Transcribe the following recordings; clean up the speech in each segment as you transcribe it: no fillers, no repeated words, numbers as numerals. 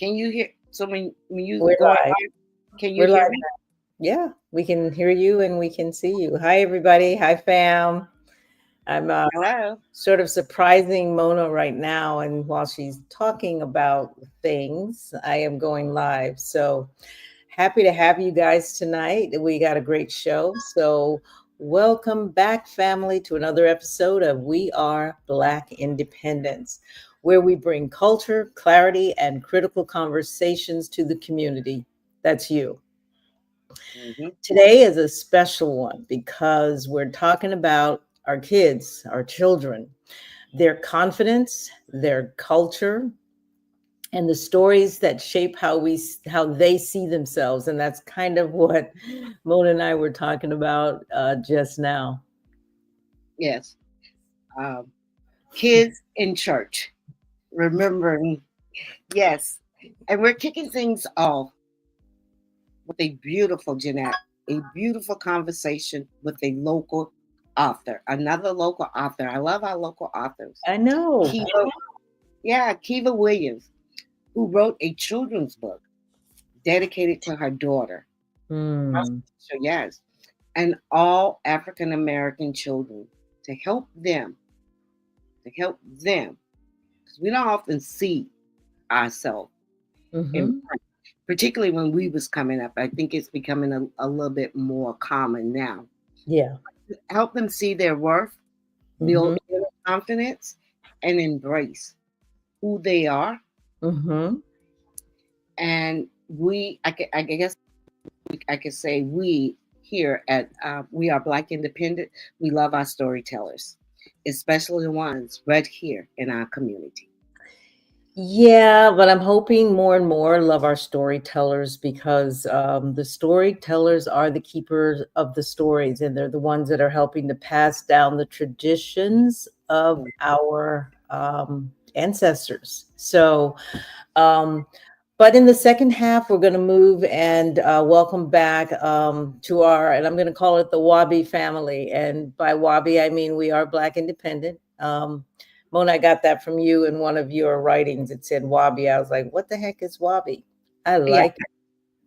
Can you hear? So when you We're go live. live, can you We're hear live me? now. Yeah, we can hear you and we can see you. Hi, everybody. Hi, fam. I'm Hello. sort of surprising Mona right now. And while she's talking about things, I am going live. So happy to have you guys tonight. We got a great show. So welcome back, family, to another episode of We Are Black Independence, where we bring culture, clarity, and critical conversations to the community. That's you. Hmm. Today is a special one because we're talking about our kids, our children, their confidence, their culture, and the stories that shape how they see themselves. And that's kind of what Mona and I were talking about just now. Yes. Um, Kids in church, remembering. Yes, and we're kicking things off with a beautiful Jeanette, a beautiful conversation with a local author, another local author. I love our local authors. I know. Kiva, yeah, Kiva Williams, who wrote a children's book dedicated to her daughter. Hmm. So yes, and all African American children to help them, because we don't often see ourselves in Hmm. print, particularly when we was coming up. I think it's becoming a little bit more common now. Yeah. Help them see their worth, Hmm. build inner confidence, and embrace who they are. Hmm. And I guess I could say we here at We Are Black Independent, we love our storytellers, especially the ones right here in our community. Yeah, but I'm hoping more and more love our storytellers because the storytellers are the keepers of the stories, and they're the ones that are helping to pass down the traditions of our ancestors. So, um, but in the second half, we're going to move and welcome back to our, and I'm going to call it the WABI family. And by WABI, I mean we are Black Independent. Mona, I got that from you in one of your writings. It said Wabi. I was like, what the heck is Wabi? I Yeah, like it.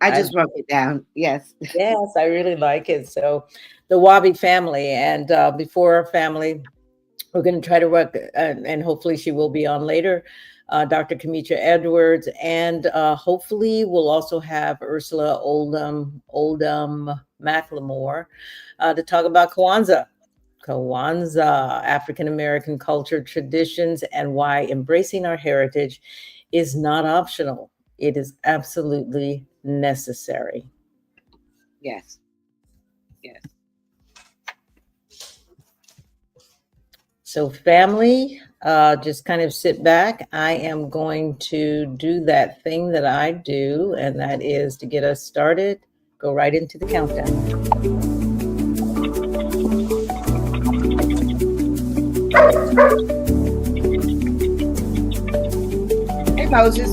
I I just wrote it down. Yes. Yes, I really like it. So the Wabi family. And before our family, we're going to try to work, and hopefully she will be on later, Dr. Camitra Edwards. And hopefully we'll also have Ursula Odom McLemore to talk about Kwanzaa, African American culture, traditions, and why embracing our heritage is not optional. It is absolutely necessary. Yes. Yes. So, family, just kind of sit back. I am going to do that thing that I do, and that is to get us started, go right into the countdown. Hey, Moses.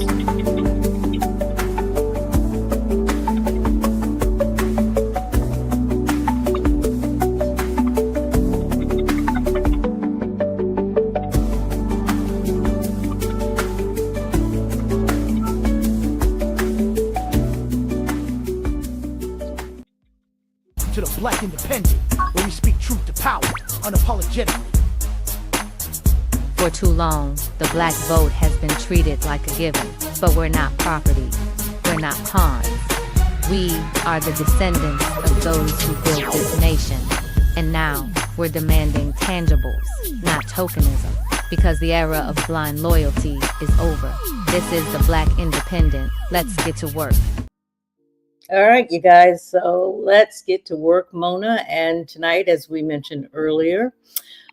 To the Black Independent, where we speak truth to power, unapologetically. For too long, the black vote has been treated like a given, but we're not property, we're not pawns. We are the descendants of those who built this nation, and now we're demanding tangibles, not tokenism, because the era of blind loyalty is over. This is the Black Independent. Let's get to work. All right, you guys. So let's get to work, Mona. And tonight, as we mentioned earlier,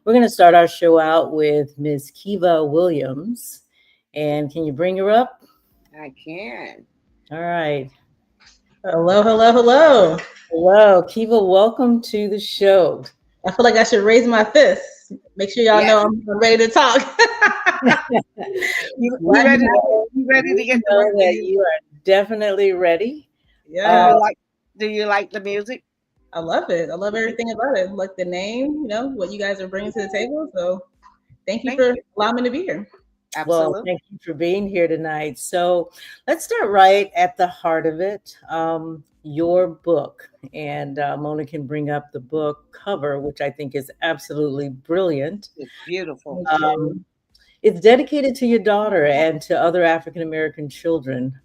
we're going to start our show out with Ms. Kiva Williams. And can you bring her up? I can. All right. Hello, hello, hello. Hello, Kiva. Welcome to the show. I feel like I should raise my fist. Make sure y'all know I'm ready to talk. You ready? You ready to get the work? That you are definitely ready. Yeah, Do you like the music? I love it. I love everything about it. Like the name, what you guys are bringing to the table. So thank you for allowing me to be here. Well, Absolutely. thank you for being here tonight. So let's start right at the heart of it. Your book, and Mona can bring up the book cover, which I think is absolutely brilliant. It's beautiful. Thank you. It's dedicated to your daughter and to other African American children.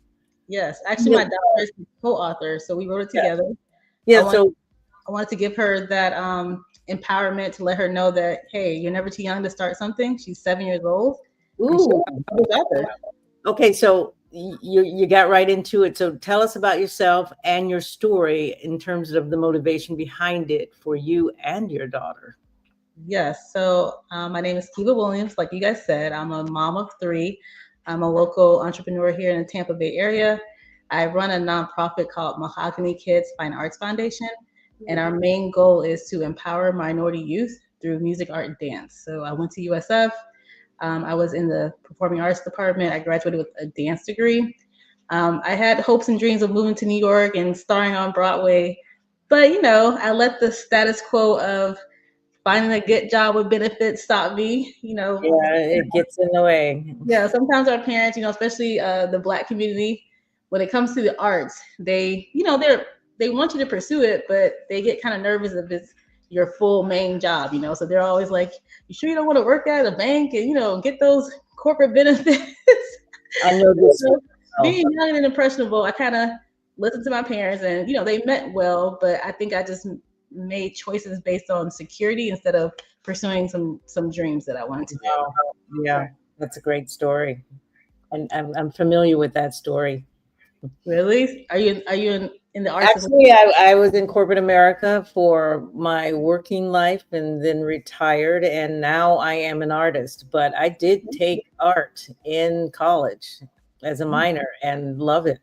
Yes, actually, my daughter is the co-author, so we wrote it together. Yeah. I So wanted to give her that empowerment to let her know that, hey, you're never too young to start something. She's 7 years old. And she's ooh, an author. okay. So you got right into it. So tell us about yourself and your story in terms of the motivation behind it for you and your daughter. Yes. So my name is Kiva Williams. Like you guys said, I'm a mom of three. I'm a local entrepreneur here in the Tampa Bay area. I run a nonprofit called Mahogany Kids Fine Arts Foundation. And our main goal is to empower minority youth through music, art, and dance. So I went to USF. I was in the performing arts department. I graduated with a dance degree. I had hopes and dreams of moving to New York and starring on Broadway. But, I let the status quo of finding a good job with benefits stop me. Yeah, it gets in the way. Yeah, sometimes our parents, especially the Black community, when it comes to the arts, they want you to pursue it, but they get kind of nervous if it's your full main job. So they're always like, "You sure you don't want to work at a bank and get those corporate benefits?" I know this. Being young and impressionable, I kind of listened to my parents, and they meant well, but I think I just made choices based on security instead of pursuing some dreams that I wanted to do. Oh, yeah, that's a great story, and I'm familiar with that story. Really? Are you in the arts? Actually, I was in corporate America for my working life and then retired, and now I am an artist. But I did take art in college as a minor and love it.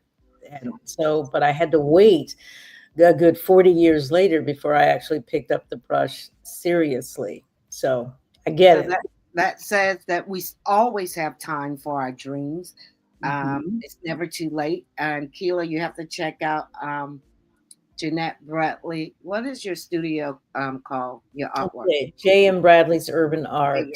And so, but I had to wait a good 40 years later before I actually picked up the brush seriously. So I get So it. that says that we always have time for our dreams. It's never too late. And Keela, you have to check out Jeanette Bradley. What is your studio called? Your artwork? Okay, J.M. Bradley's Urban Art.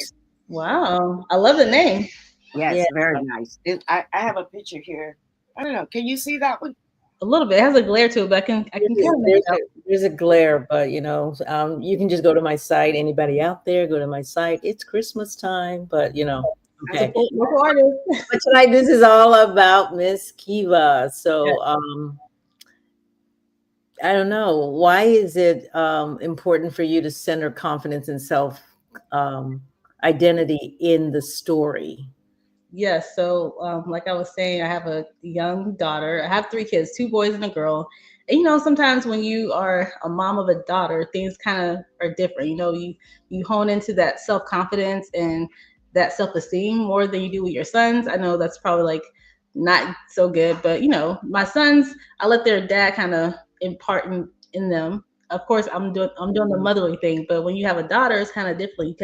Wow, I love the name. Yes, Yeah. very nice. I have a picture here. I don't know. Can you see that one? A little bit. It has a glare to it, but I can kind of make it out. There's a glare, but you can just go to my site. Anybody out there, go to my site. It's Christmas time, but okay. Local artist. But tonight, this is all about Miss Kiva. So, I don't know. Why is it important for you to center confidence and self identity in the story? Yes. So, like I was saying, I have a young daughter. I have three kids, two boys and a girl. And sometimes when you are a mom of a daughter, things kind of are different. You hone into that self-confidence and that self-esteem more than you do with your sons. I know that's probably like not so good, but my sons, I let their dad kind of impart in them. Of course, I'm doing the motherly thing, but when you have a daughter, it's kind of different.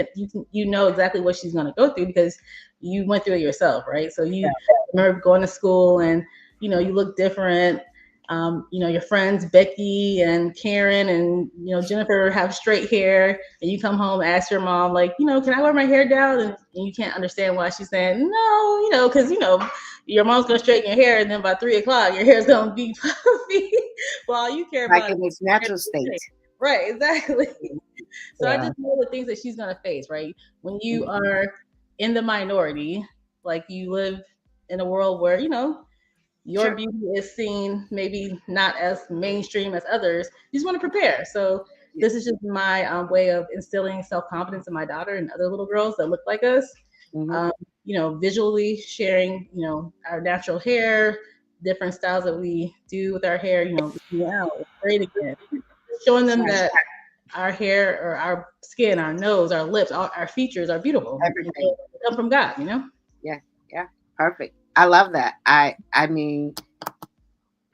You know exactly what she's going to go through because you went through it yourself, right? So you remember going to school and you look different. Your friends Becky and Karen and Jennifer have straight hair, and you come home and ask your mom like, can I wear my hair down? And you can't understand why she's saying no, because your mom's gonna straighten your hair, and then by 3:00 your hair's gonna be puffy. Well, all you care Like about in its natural state. Right, exactly. So I Yeah. just know the things that she's gonna face, right? When you are in the minority, like you live in a world where your Sure. beauty is seen maybe not as mainstream as others. You just want to prepare. So this is just my way of instilling self-confidence in my daughter and other little girls that look like us. Mhm. Visually sharing, our natural hair, different styles that we do with our hair. Wow, it's great again. Showing them that our hair or our skin, our nose, our lips, our features are beautiful. Everything. They come from God. Yeah, perfect. I love that. I mean,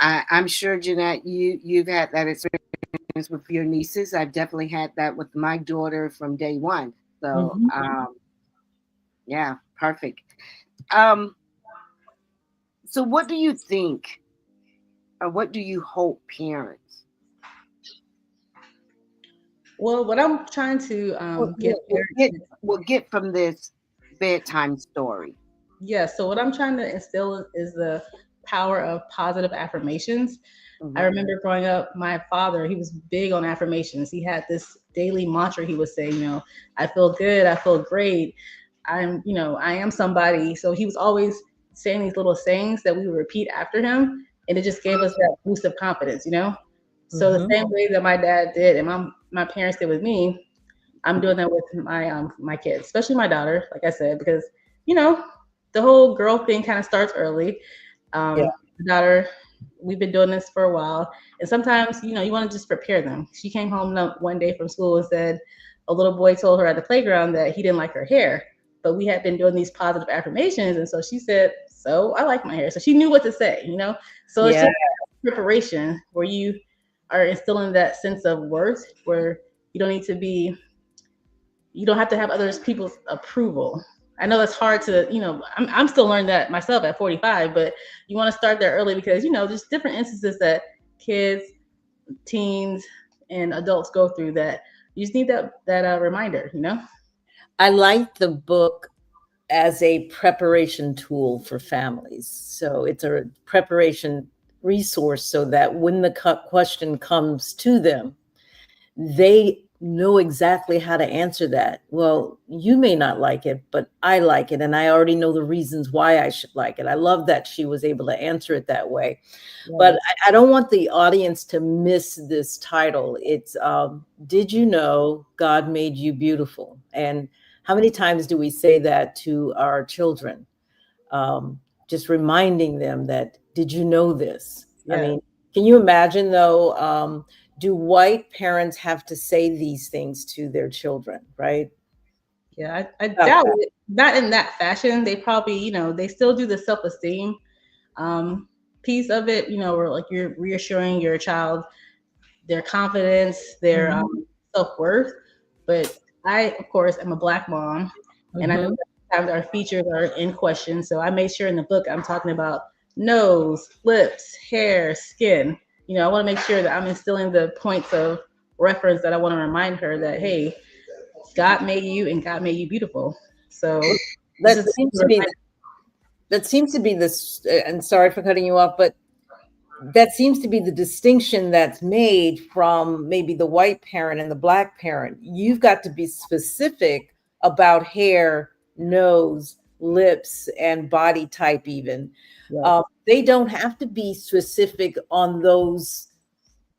I'm sure, Jeanette, you've had that experience with your nieces. I've definitely had that with my daughter from day one. So, yeah, perfect. So what do you think, or what do you hope parents? Well, what I'm trying to get We'll get from this bedtime story. Yeah. So what I'm trying to instill is the power of positive affirmations. I Mhm. remember growing up, my father, he was big on affirmations. He had this daily mantra he would say, I feel good, I feel great, I am somebody. So he was always saying these little sayings that we would repeat after him. And it just gave us that boost of confidence. So the Mhm. same way that my dad did and my parents did with me, I'm doing that with my kids, especially my daughter, like I said, because you know the whole girl thing kind of starts early. Yeah. Daughter, we've been doing this for a while, and sometimes you want to just prepare them. She came home one day from school and said a little boy told her at the playground that he didn't like her hair, but we had been doing these positive affirmations, and so she said, "So I like my hair." So she knew what to say. So it's Yeah. just preparation where you are instilling that sense of worth, where you don't need to be you don't have to have others people's approval. I know that's hard I'm still learning that myself at 45, but you want to start there early because there's different instances that kids, teens, and adults go through that you just need that reminder. I like the book as a preparation tool for families. So it's a preparation resource so that when the question comes to them, they know exactly how to answer that. Well, you may not like it, but I like it. And I already know the reasons why I should like it. I love that she was able to answer it that way. But Yes. I don't want the audience to miss this title. It's Did You Know God Made You Beautiful? And how many times do we say that to our children? Just reminding them that, did you know this? I Yeah. mean, can you imagine though? Do white parents have to say these things to their children, right? Yeah, I About doubt that. it. Not in that fashion. They probably, they still do the self-esteem um, piece of it, where like you're reassuring your child their confidence, their Mhm. self-worth. But I, of course, am a Black mom, and I know Mhm. that sometimes our features are in question. So I made sure in the book I'm talking about nose, lips, hair, skin. I want to make sure that I'm instilling the points of reference that I want to remind her that, hey, God made you and God made you beautiful. So this is That seems the to be reminder. this, and sorry for cutting you off, but that seems to be the distinction that's made from maybe the white parent and the Black parent. You've got to be specific about hair, nose, lips, and body type, even. Yes, They don't have to be specific on those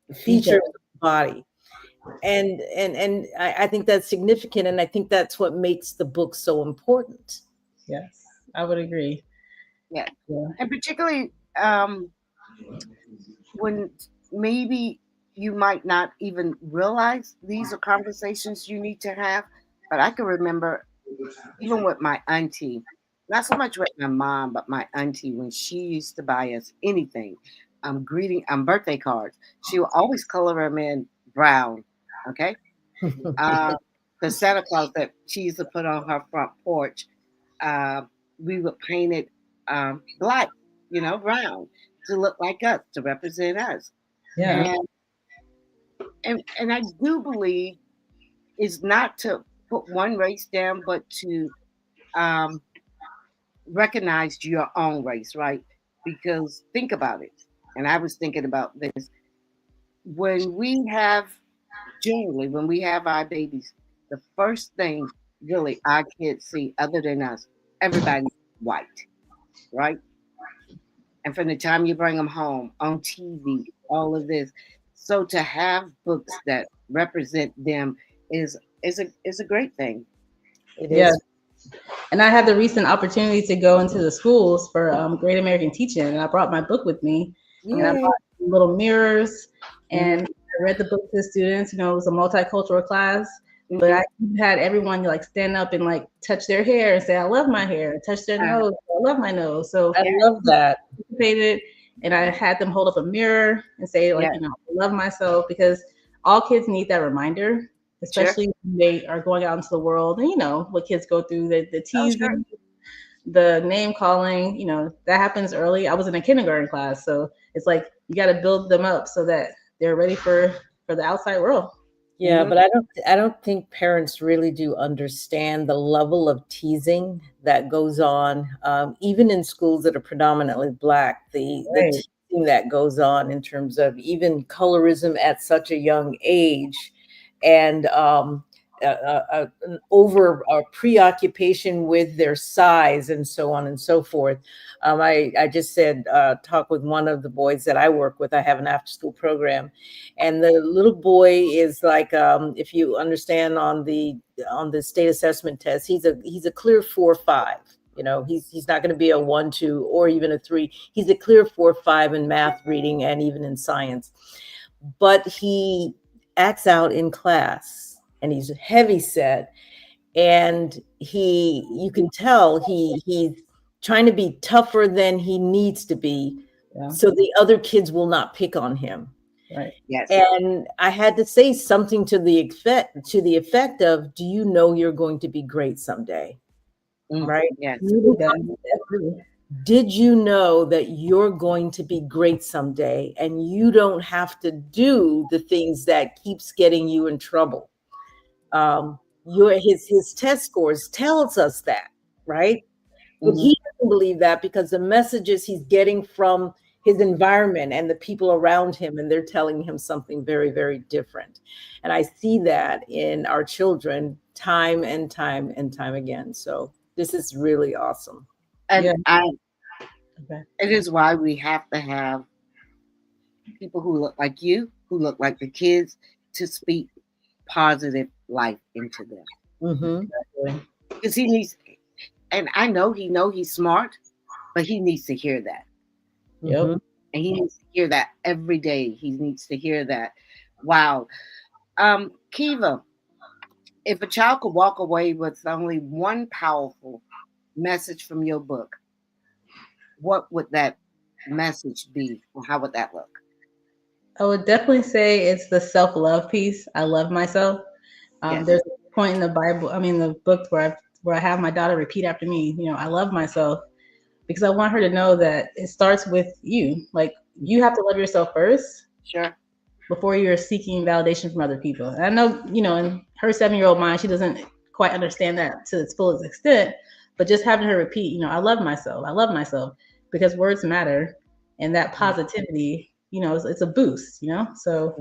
detail. features of the body. And I think that's significant. And I think that's what makes the book so important. Yes, I would agree. Yeah. Yeah. And particularly when maybe you might not even realize these are conversations you need to have. But I can remember even with my auntie, not so much with my mom, but my auntie when she used to buy us anything, birthday cards. She would always color them in brown. Okay. Uh, the Santa Claus that she used to put on her front porch, uh, we would paint it black, brown to look like us, to represent us. Yeah. And and I do believe is not to put one race down, but to um, recognize your own race, right? Because think about it, and I was thinking about this when we have generally when we have our babies, the first thing really our kids see, other than us, everybody's white, right? And from the time you bring them home on TV, all of this. So to have books that represent them is a great thing. It Yeah. is. And I had the recent opportunity to go into the schools for Great American Teaching, and I brought my book with me, and I Yay. brought little mirrors, Mhm, and I read the book to the students. It was a multicultural class, but mhm. I had everyone like stand up and like touch their hair and say, "I love my hair," and touch their Uh, nose, "I love my nose." So I love that. participated, and I had them hold up a mirror and say, like, yeah, I love myself because all kids need that reminder, sure. especially when they are going out into the world. And what kids go through, the Oh, sure. teasing, the name calling, that happens early. I was in a kindergarten class, so it's like you got to build them up so that they're ready for the outside world. Yeah, Mhm. but I don't think parents really do understand the level of teasing that goes on, even in schools that are predominantly Black. The Right. teasing that goes on in terms of even colorism at such a young age, and an over preoccupation with their size and so on and so forth. I just said talk with one of the boys that I work with. I have an after school program, and the little boy is like, if you understand on the state assessment test, he's a clear 4 or 5. You know, he's not going to be a 1, 2, or even a 3. He's a clear 4 or 5 in math, reading, and even in science. But he acts out in class, and he's heavy set, and you can tell he's trying to be tougher than he needs to be, Yeah. so the other kids will not pick on him. Right. Yes. And I had to say something to the effect of, do you know you're going to be great someday? Mm. Right? Yes. You did that. Absolutely. Did you know that you're going to be great someday, and you don't have to do the things that keeps getting you in trouble? His test scores tells us that, right? But Mhm. he doesn't believe that because the messages he's getting from his environment and the people around him, and they're telling him something very, very different. And I see that in our children time and time and time again. So this is really awesome. And Yeah. Okay. it is why we have to have people who look like you, who look like the kids, to speak positive life into them. Mm-hmm. Because he needs, and I know he's smart, but he needs to hear that. Yep. Mm-hmm. And he needs to hear that every day. He needs to hear that. Wow. Kiva, if a child could walk away with only one powerful message from your book, what would that message be, or how would that look? I would definitely say it's the self-love piece. I love myself. Yes. There's a point in the Bible, the book where I have my daughter repeat after me, I love myself, because I want her to know that it starts with you. Like, you have to love yourself first Sure. before you're seeking validation from other people. And I know, in her 7-year-old mind, she doesn't quite understand that to its fullest extent, but just having her repeat, I love myself, because words matter. And that positivity, it's a boost, so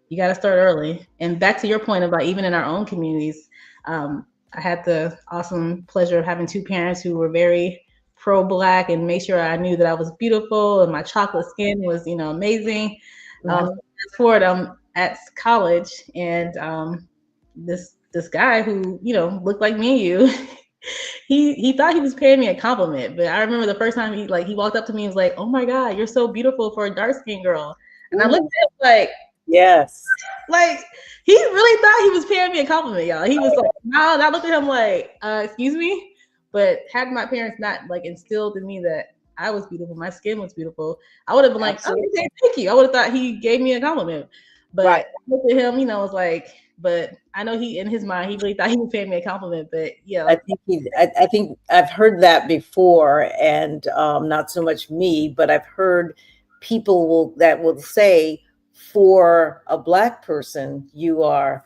you got to start early. And back to your point about even in our own communities, I had the awesome pleasure of having 2 parents who were very pro-Black and made sure I knew that I was beautiful and my chocolate skin was, amazing. Fast forward, I'm at college, and this guy who, looked like me and you, he thought he was paying me a compliment. But I remember the first time he walked up to me and was like, "Oh my God, you're so beautiful for a dark skinned girl." And I looked at him Yes. like he really thought he was paying me a compliment, y'all. He was like, "No," and I looked at him like, "Excuse me." But had my parents not instilled in me that I was beautiful, my skin was beautiful, I would have been like, Absolutely. "Okay, thank you." I would have thought he gave me a compliment. But Right. I looked at him, was like, but I know he, in his mind, he really thought he was paying me a compliment. But yeah, I think I've heard that before, and not so much me, but I've heard people that will say, for a Black person, you are,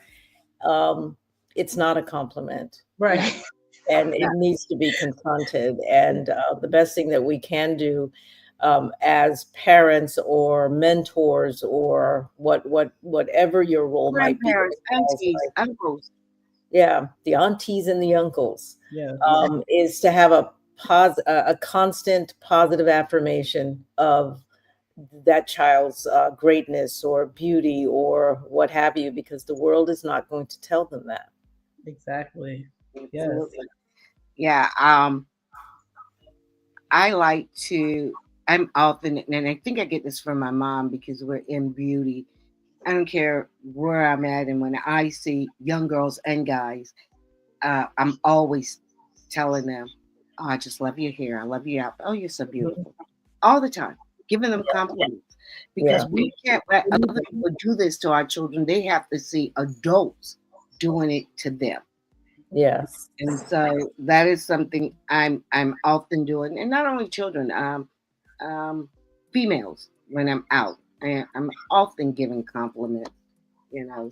it's not a compliment. right. And it needs to be confronted. And the best thing that we can do as parents or mentors, or whatever your role might be, Grandparents, aunties, uncles. yeah, the aunties and the uncles, Yeah. is to have a constant positive affirmation of that child's greatness or beauty or what have you, because the world is not going to tell them that. Exactly. Yes. Absolutely. Yeah. I like to, I'm often, and I think I get this from my mom because we're in beauty. I don't care where I'm at. And when I see young girls and guys, I'm always telling them, "Oh, I just love your hair. I love your outfit. Oh, you're so beautiful." All the time, giving them compliments, because we can't let other people do this to our children. They have to see adults doing it to them. Yes. And so that is something I'm often doing, and not only children, females when I'm out, and I'm often giving compliments.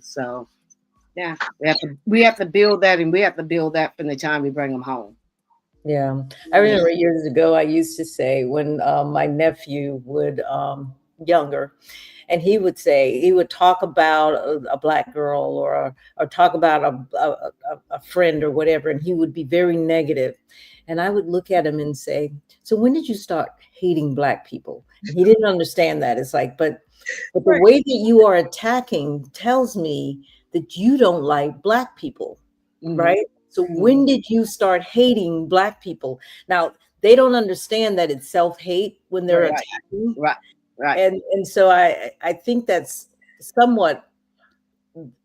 So Yeah, we have to build that, and we have to build that from the time we bring them home. Yeah, I remember years ago, I used to say when my nephew would, younger, and he would talk about a black girl or talk about a friend or whatever, and he would be very negative. And I would look at him and say, "So when did you start hating black people?" And he didn't understand that. It's like, but the Right. way that you are attacking tells me that you don't like black people, right? So when did you start hating black people? Now, they don't understand that it's self-hate when they're Right. attacking. Right. And so I think that's somewhat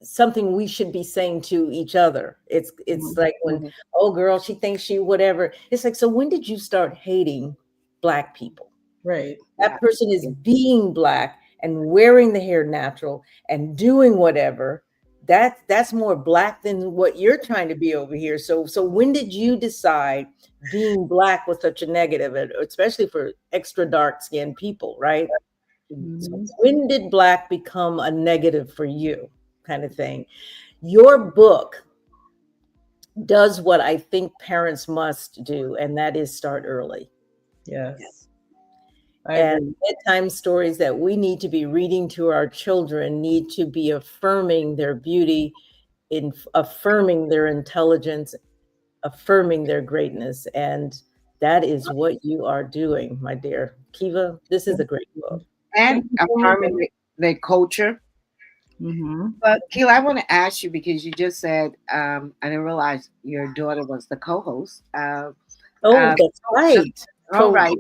something we should be saying to each other. It's like when, oh girl, she thinks she whatever. It's like, so when did you start hating black people? Right. That person is being black and wearing the hair natural and doing whatever. That's more black than what you're trying to be over here. So when did you decide being black was such a negative, especially for extra dark skinned people, right? So when did black become a negative for you, kind of thing? Your book does what I think parents must do, and that is start early. Yes. And bedtime stories that we need to be reading to our children need to be affirming their beauty, in affirming their intelligence, affirming their greatness. And that is what you are doing, my dear Kiva. This is a great book. And affirming their culture. But Kiva, I want to ask you, because you just said, I didn't realize your daughter was the co-host. That's right. All right.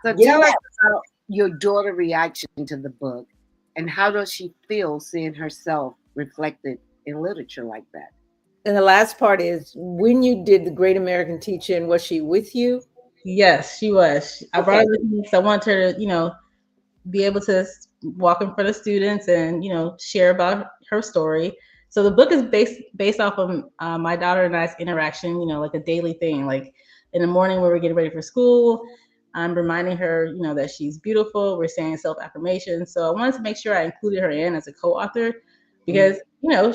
So tell us about your daughter's reaction to the book, and how does she feel seeing herself reflected in literature like that? And the last part is, when you did the Great American Teach-In, was she with you? Yes, she was. I brought her with me because I want her to, be able to walk in front of students and, share about her story. So the book is based off of my daughter and I's interaction, like a daily thing. Like in the morning when we're getting ready for school, I'm reminding her, that she's beautiful. We're saying self-affirmation. So I wanted to make sure I included her in as a co-author because,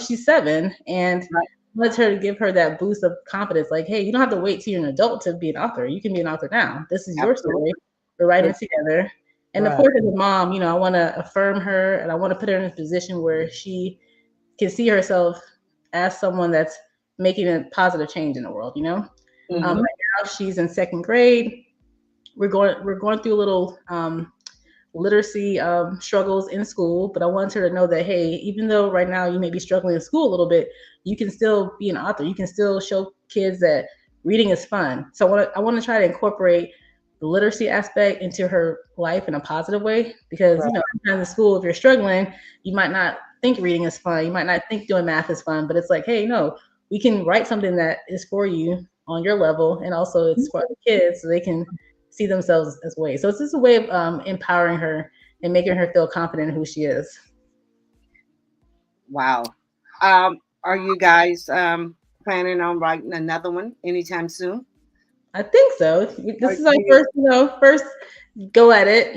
she's 7, and I wanted her to give her that boost of confidence. Like, hey, you don't have to wait till you're an adult to be an author. You can be an author now. This is your story. We're writing it together. And of course, as a mom, I want to affirm her, and I want to put her in a position where she can see herself as someone that's making a positive change in the world. Right now, she's in 2nd grade. We're going through a little literacy struggles in school, but I want her to know that, hey, even though right now you may be struggling in school a little bit, you can still be an author. You can still show kids that reading is fun. So I want to try to incorporate the literacy aspect into her life in a positive way, because sometimes in school, if you're struggling, you might not think reading is fun. You might not think doing math is fun, but it's like, hey, no, we can write something that is for you on your level, and also it's for the kids so they can see themselves as ways. So it's just a way of empowering her and making her feel confident in who she is. Wow. Are you guys planning on writing another one anytime soon? I think so. This is our first go at it.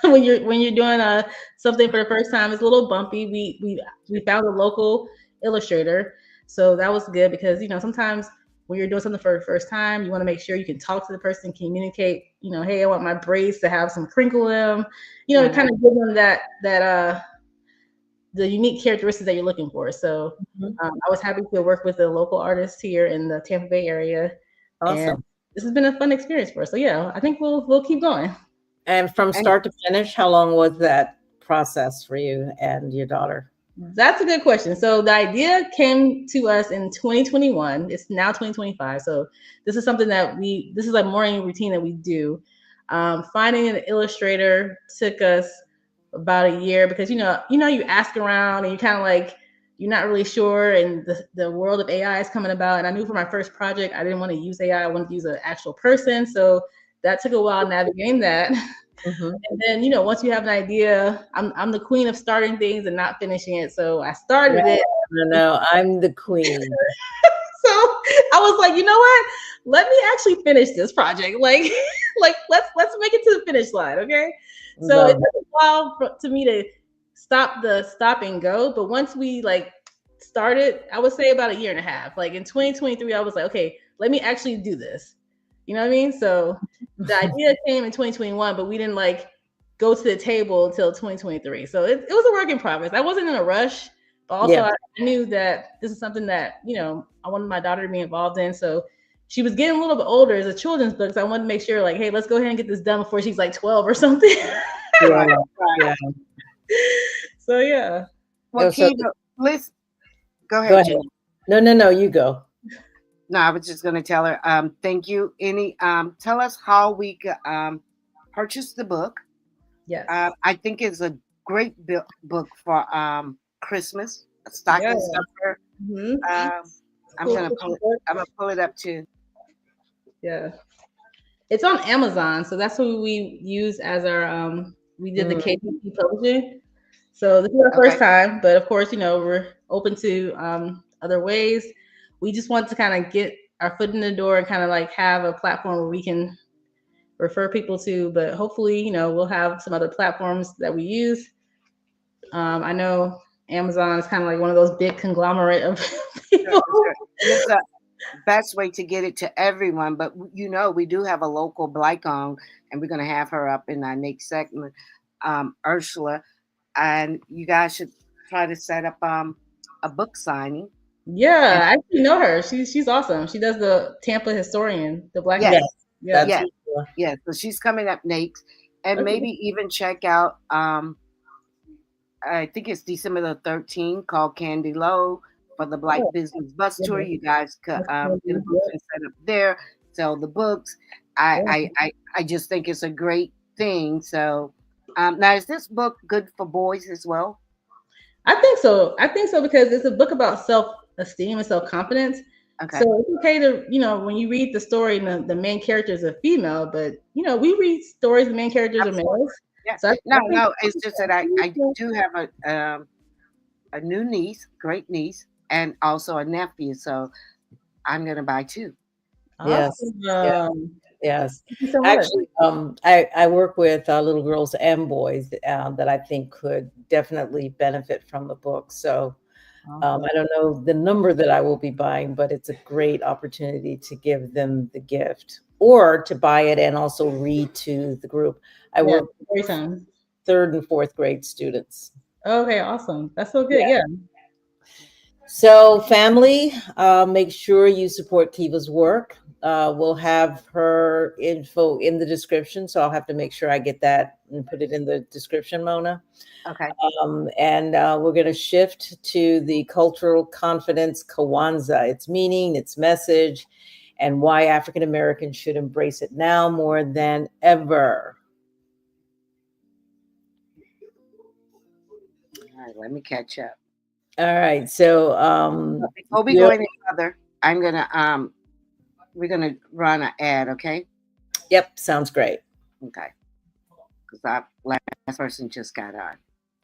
When you're doing something for the first time, it's a little bumpy. We found a local illustrator, so that was good because sometimes when you're doing something for the first time, you want to make sure you can talk to the person, communicate. Hey, I want my braids to have some crinkle in them. To kind of give them that the unique characteristics that you're looking for. So I was happy to work with a local artist here in the Tampa Bay area. Awesome. And this has been a fun experience for us. So yeah, I think we'll keep going. And from start to finish, how long was that process for you and your daughter? That's a good question. So the idea came to us in 2021. It's now 2025. So this is something that this is a morning routine that we do. Finding an illustrator took us about a year because, you ask around and you kind of like, you're not really sure. And the world of AI is coming about. And I knew for my first project, I didn't want to use AI. I wanted to use an actual person. So that took a while navigating that. And then, once you have an idea, I'm the queen of starting things and not finishing it. So I started it. No, I'm the queen. So I was like, you know what? Let me actually finish this project. Like let's make it to the finish line. Okay. So it took a while to me to stop and go. But once we started, I would say about a year and a half. Like in 2023, I was like, okay, let me actually do this. You know what I mean? So the idea came in 2021, but we didn't like go to the table until 2023. So it was a work in progress. I wasn't in a rush, but also I knew that this is something that, I wanted my daughter to be involved in. So she was getting a little bit older as a children's book. So I wanted to make sure like, hey, let's go ahead and get this done before she's like 12 or something. Yeah. So yeah. Well, so- Kiva, let's go ahead. Go ahead. Jenny. No, you go. No, I was just going to tell her. Thank you. Tell us how we could purchase the book. Yes. I think it's a great book for Christmas. A stocking stuffer. Mm-hmm. I'm gonna pull it up too. Yeah, it's on Amazon, so that's what we use as our. We did the KPP publishing, so this is our first time. But of course, we're open to other ways. We just want to kind of get our foot in the door and kind of like have a platform where we can refer people to. But hopefully, we'll have some other platforms that we use. I know Amazon is kind of like one of those big conglomerate of people. It's the best way to get it to everyone, but we do have a local Black owned, and we're going to have her up in our next segment, Ursula, and you guys should try to set up a book signing. Yeah, I actually know her. She's awesome. She does the Tampa Historian, the Black. Yes. So she's coming up next, and maybe even check out. I think it's December the 13th, called Candy Low for the Black Business Bus Tour. You guys could get a book and set up there, sell the books. I just think it's a great thing. So now, is this book good for boys as well? I think so because it's a book about self-esteem and self-confidence. Okay. So it's okay to, when you read the story, the main character is a female, but we read stories, the main characters are males. Yeah. So No, it's just that I do have a new niece, great niece, and also a nephew. So I'm gonna buy two. Yes. Awesome. Yes. Thank you so much. Actually, I work with little girls and boys that I think could definitely benefit from the book. So I don't know the number that I will be buying, but it's a great opportunity to give them the gift or to buy it and also read to the group. I work with 3rd and 4th grade students. Okay, awesome. That's so good. Yeah. So family, make sure you support Kiva's work. We'll have her info in the description. So I'll have to make sure I get that and put it in the description, Mona. Okay. And we're going to shift to the cultural confidence Kwanzaa, its meaning, its message, and why African Americans should embrace it now more than ever. All right, let me catch up. All right. So before we go any further, we're gonna run an ad, okay? Yep, sounds great. Okay. Because last person just got on.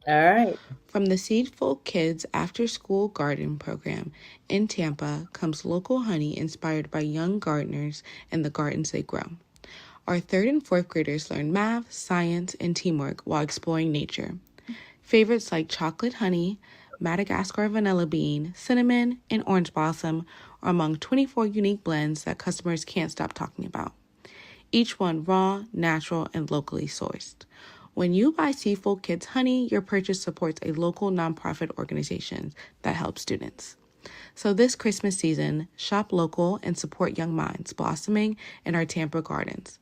All right. From the Seedful Kids After School Garden Program in Tampa comes local honey inspired by young gardeners and the gardens they grow. Our 3rd and 4th graders learn math, science, and teamwork while exploring nature. Favorites like chocolate honey, Madagascar vanilla bean, cinnamon, and orange blossom are among 24 unique blends that customers can't stop talking about. Each one raw, natural, and locally sourced. When you buy Seedful Kids honey, your purchase supports a local nonprofit organization that helps students. So this Christmas season, shop local and support young minds blossoming in our Tampa gardens.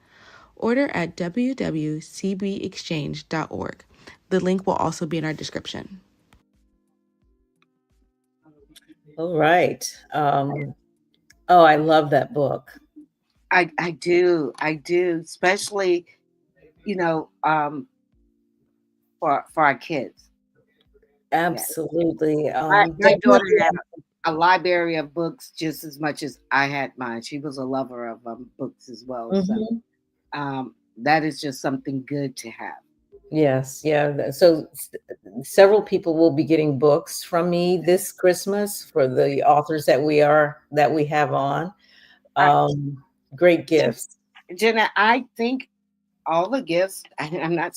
Order at www.cbexchange.org. The link will also be in our description. All right. I love that book. I do, especially, for our kids. Absolutely. My daughter had a library of books just as much as I had mine. She was a lover of books as well. Mm-hmm. So that is just something good to have. Yes. Yeah. So several people will be getting books from me this Christmas for the authors that we have on. Great gifts. Jenna, I think all the gifts, I'm not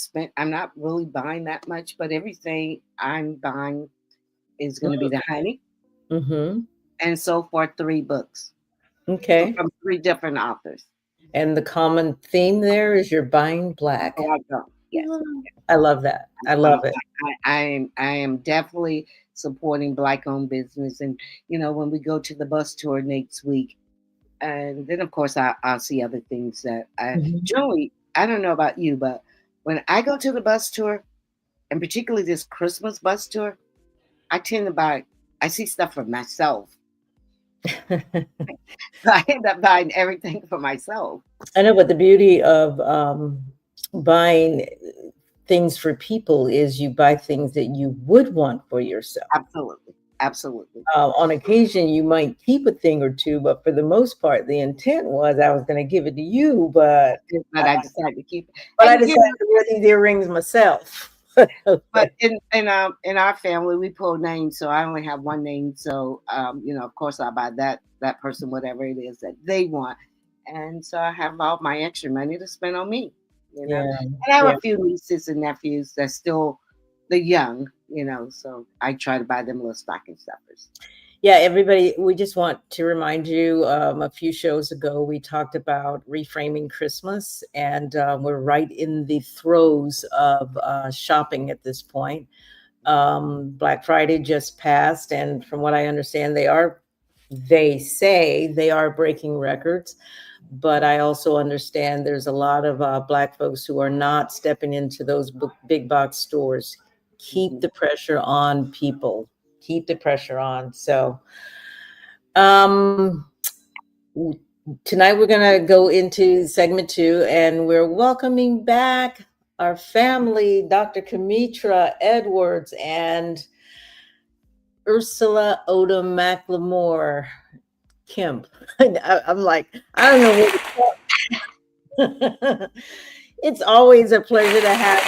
really buying that much, but everything I'm buying is going to be the honey. Mm-hmm. And so far, 3 books Okay. from 3 different authors. And the common theme there is you're buying black. Oh, I go. Yes. I love that. I love it. I am definitely supporting Black-owned business. And, when we go to the bus tour next week, and then, of course, I'll see other things that generally, I don't know about you, but when I go to the bus tour, and particularly this Christmas bus tour, I tend to I see stuff for myself. So I end up buying everything for myself. I know, but the beauty of buying things for people is you buy things that you would want for yourself. Absolutely. Absolutely. On occasion, you might keep a thing or two, but for the most part, the intent was I was going to give it to you, but I decided to keep it. But I decided to wear these earrings myself. But in our family, we pull names, so I only have one name. So of course, I buy that person whatever it is that they want, and so I have all my extra money to spend on me. Yeah. And I have a few nieces and nephews that's still the young, so I try to buy them little stocking stuffers. Yeah, everybody, we just want to remind you, a few shows ago, we talked about reframing Christmas, and we're right in the throes of shopping at this point. Black Friday just passed, and from what I understand, they say they are breaking records. But I also understand there's a lot of Black folks who are not stepping into those big box stores. Keep the pressure on people. Keep the pressure on. So tonight we're going to go into segment 2, and we're welcoming back our family, Dr. Camitra Edwards and Ersula Odom McLemore. Kemp. I'm like, I don't know what it's always a pleasure to have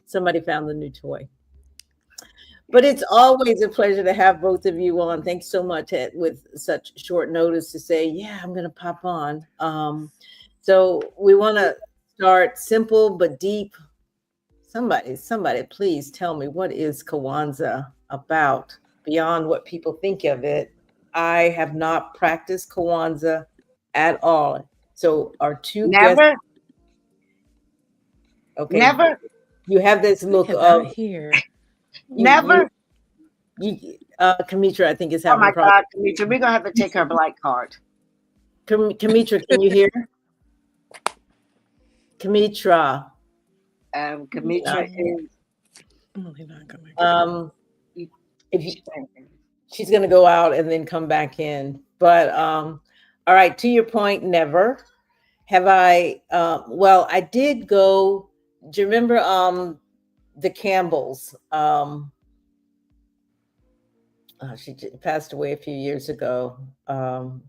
somebody found the new toy. But it's always a pleasure to have both of you on. Thanks so much with such short notice to say, yeah, I'm going to pop on. So we want to start simple but deep. Somebody, please tell me, what is Kwanzaa about? Beyond what people think of it. I have not practiced Kwanzaa at all. So our two never guests, okay, never. You have this look of here. Never. Camitra, I think is having a problem. God, Camitra, we're gonna have to take her black card. Camitra, can you hear? Camitra. Camitra is. She's going to go out and then come back in. But all right, to your point, never have I. Well, I did go. Do you remember the Campbells? She passed away a few years ago. Oh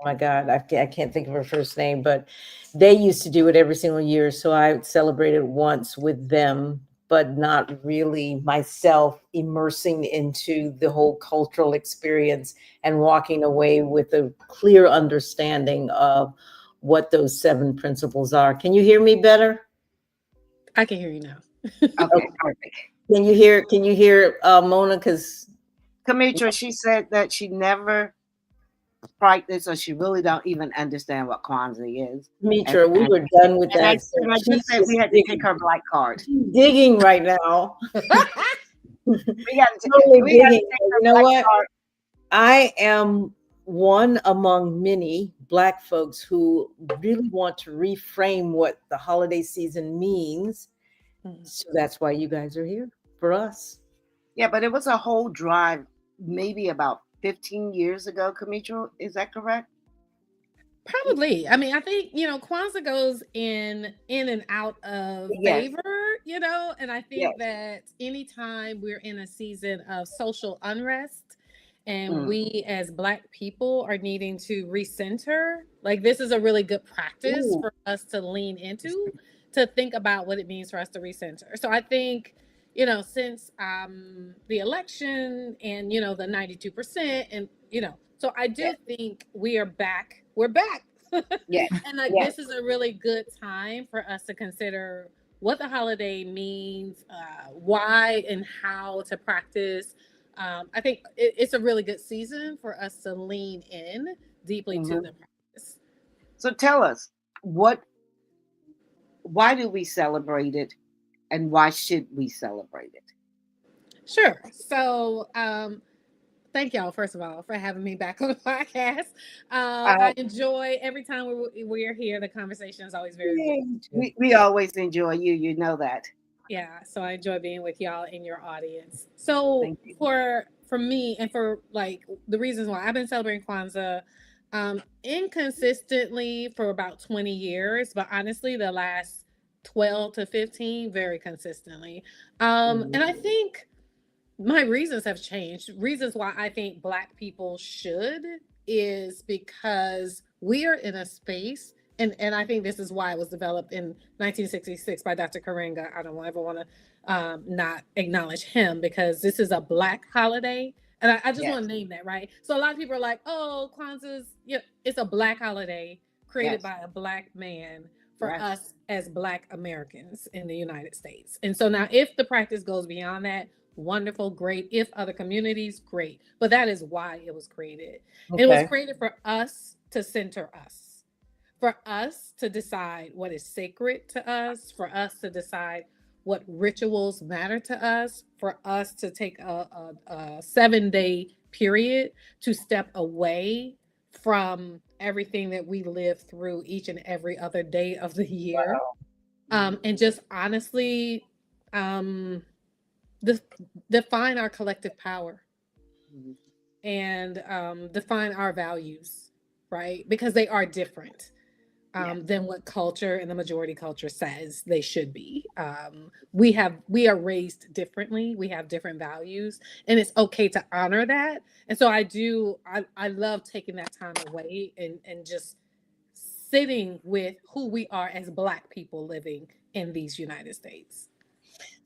my God, I can't think of her first name, but they used to do it every single year. So I celebrated once with them, but not really myself immersing into the whole cultural experience and walking away with a clear understanding of what those 7 principles are. Can you hear me better? I can hear you now. Okay, perfect. Can you hear Mona? Because Camitra, she said that she never practiced, or she really don't even understand what Kwanzaa is. Camitra, we were done with that. I just said we had to take her black card. She's digging right now. We got to totally take her you know what? card. I am one among many Black folks who really want to reframe what the holiday season means. So that's why you guys are here for us. Yeah, but it was a whole drive, maybe about 15 years ago, Camitra. Is that correct? Probably. I mean, I think, Kwanzaa goes in and out of favor, and I think that anytime we're in a season of social unrest and we as Black people are needing to recenter, like this is a really good practice for us to lean into, to think about what it means for us to recenter. So I think, since the election and, the 92% and, so I do think we're back. Yeah. And this is a really good time for us to consider what the holiday means, why and how to practice. I think it's a really good season for us to lean in deeply to the practice. So tell us, why do we celebrate it, and why should we celebrate it? Sure. So, thank y'all, first of all, for having me back on the podcast. I enjoy every time we're here. The conversation is always very rich. We always enjoy you. You know that. Yeah. So I enjoy being with y'all in your audience. So for me, and for like the reasons why I've been celebrating Kwanzaa inconsistently for about 20 years, but honestly, the last 12 to 15 very consistently. And I think my reasons have changed. Reasons why I think Black people should is because we are in a space, and I think this is why it was developed in 1966 by Dr. Karenga. I don't ever want to not acknowledge him, because this is a Black holiday. And I just want to name that, right? So a lot of people are like, oh, Kwanzaa's, it's a Black holiday created by a Black man for us as Black Americans in the United States. And so now if the practice goes beyond that, wonderful, great. If other communities, great. But that is why it was created. Okay. It was created for us to center us, for us to decide what is sacred to us, for us to decide what rituals matter to us, for us to take a 7-day period to step away from everything that we live through each and every other day of the year. Wow. And just honestly, define our collective power and define our values, right? Because they are different than what culture and the majority culture says they should be. We are raised differently. We have different values, and it's okay to honor that. And so I love taking that time away and just sitting with who we are as Black people living in these United States.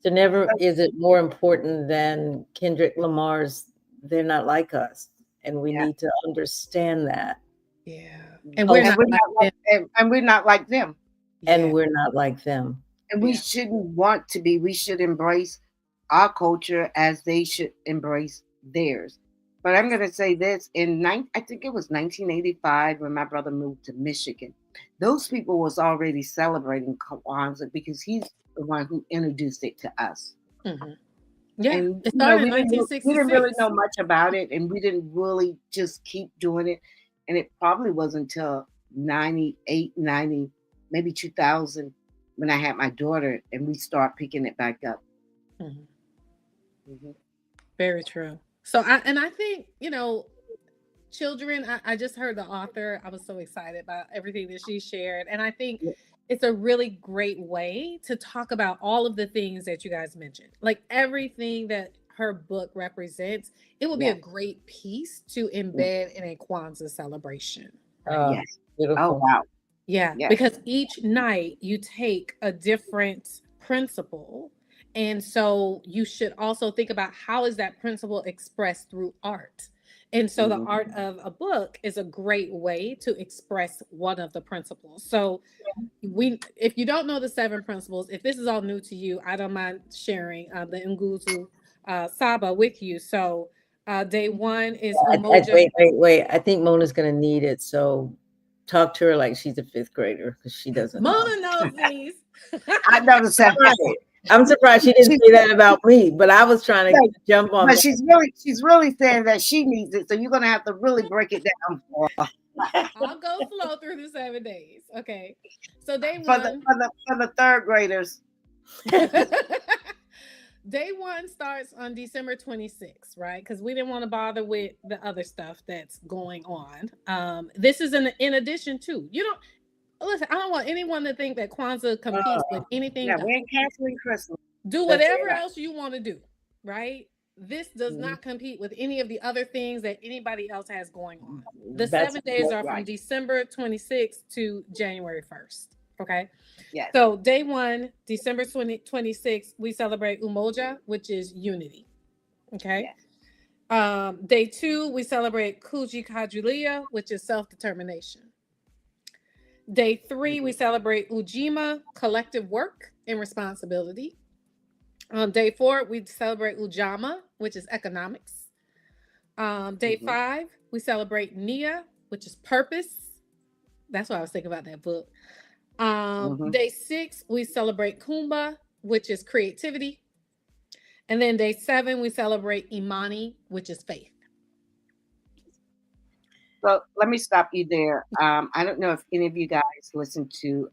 So never is it more important than Kendrick Lamar's "They're Not Like Us," and we need to understand that. Yeah, and we're not like them. And we're not like them. And we shouldn't want to be. We should embrace our culture as they should embrace theirs. But I'm going to say this: I think it was 1985 when my brother moved to Michigan. Those people was already celebrating Kwanzaa because he's the one who introduced it to us. Mm-hmm. Yeah, and, it started in 1966. We didn't really know much about it, and we didn't really just keep doing it. And it probably wasn't until 98, 90, maybe 2000 when I had my daughter, and we start picking it back up. Mm-hmm. Mm-hmm. Very true. So I think, children, I just heard the author. I was so excited about everything that she shared. And I think it's a really great way to talk about all of the things that you guys mentioned, like everything that her book represents. It would be a great piece to embed in a Kwanzaa celebration. Right? Yes. Beautiful. Oh, wow. Yeah. Yes. Because each night you take a different principle. And so you should also think about how is that principle expressed through art. And so the art of a book is a great way to express one of the principles. So if you don't know the 7 principles, if this is all new to you, I don't mind sharing the Nguzu Saba with you. So day 1 is Umoja. Wait. I think Mona's going to need it. So talk to her like she's a 5th grader, because she doesn't. Mona knows these. I know the 7th. I'm surprised she didn't say that about me, but I was trying to jump on. But she's really saying that she needs it, so you're gonna have to really break it down for her. I'll go slow through the 7 days. Okay, so day 1 for the 3rd graders. Day 1 starts on December 26th, right? Because we didn't want to bother with the other stuff that's going on. This is in addition to Listen, I don't want anyone to think that Kwanzaa competes with anything. Yeah, we ain't canceling Christmas. Do whatever else you want to do, right? This does not compete with any of the other things that anybody else has going on. The 7 days are from December 26th to January 1st, okay? Yes. So day 1, December 26th, we celebrate Umoja, which is unity, okay? Yes. Day 2, we celebrate Kujikajulia, which is self-determination. Day 3, we celebrate Ujima, collective work and responsibility. On day 4, we celebrate Ujama, which is economics. Day 5, we celebrate Nia, which is purpose. That's why I was thinking about that book. Day 6, we celebrate Kumba, which is creativity. And then day 7, we celebrate Imani, which is faith. So let me stop you there. I don't know if any of you guys listen to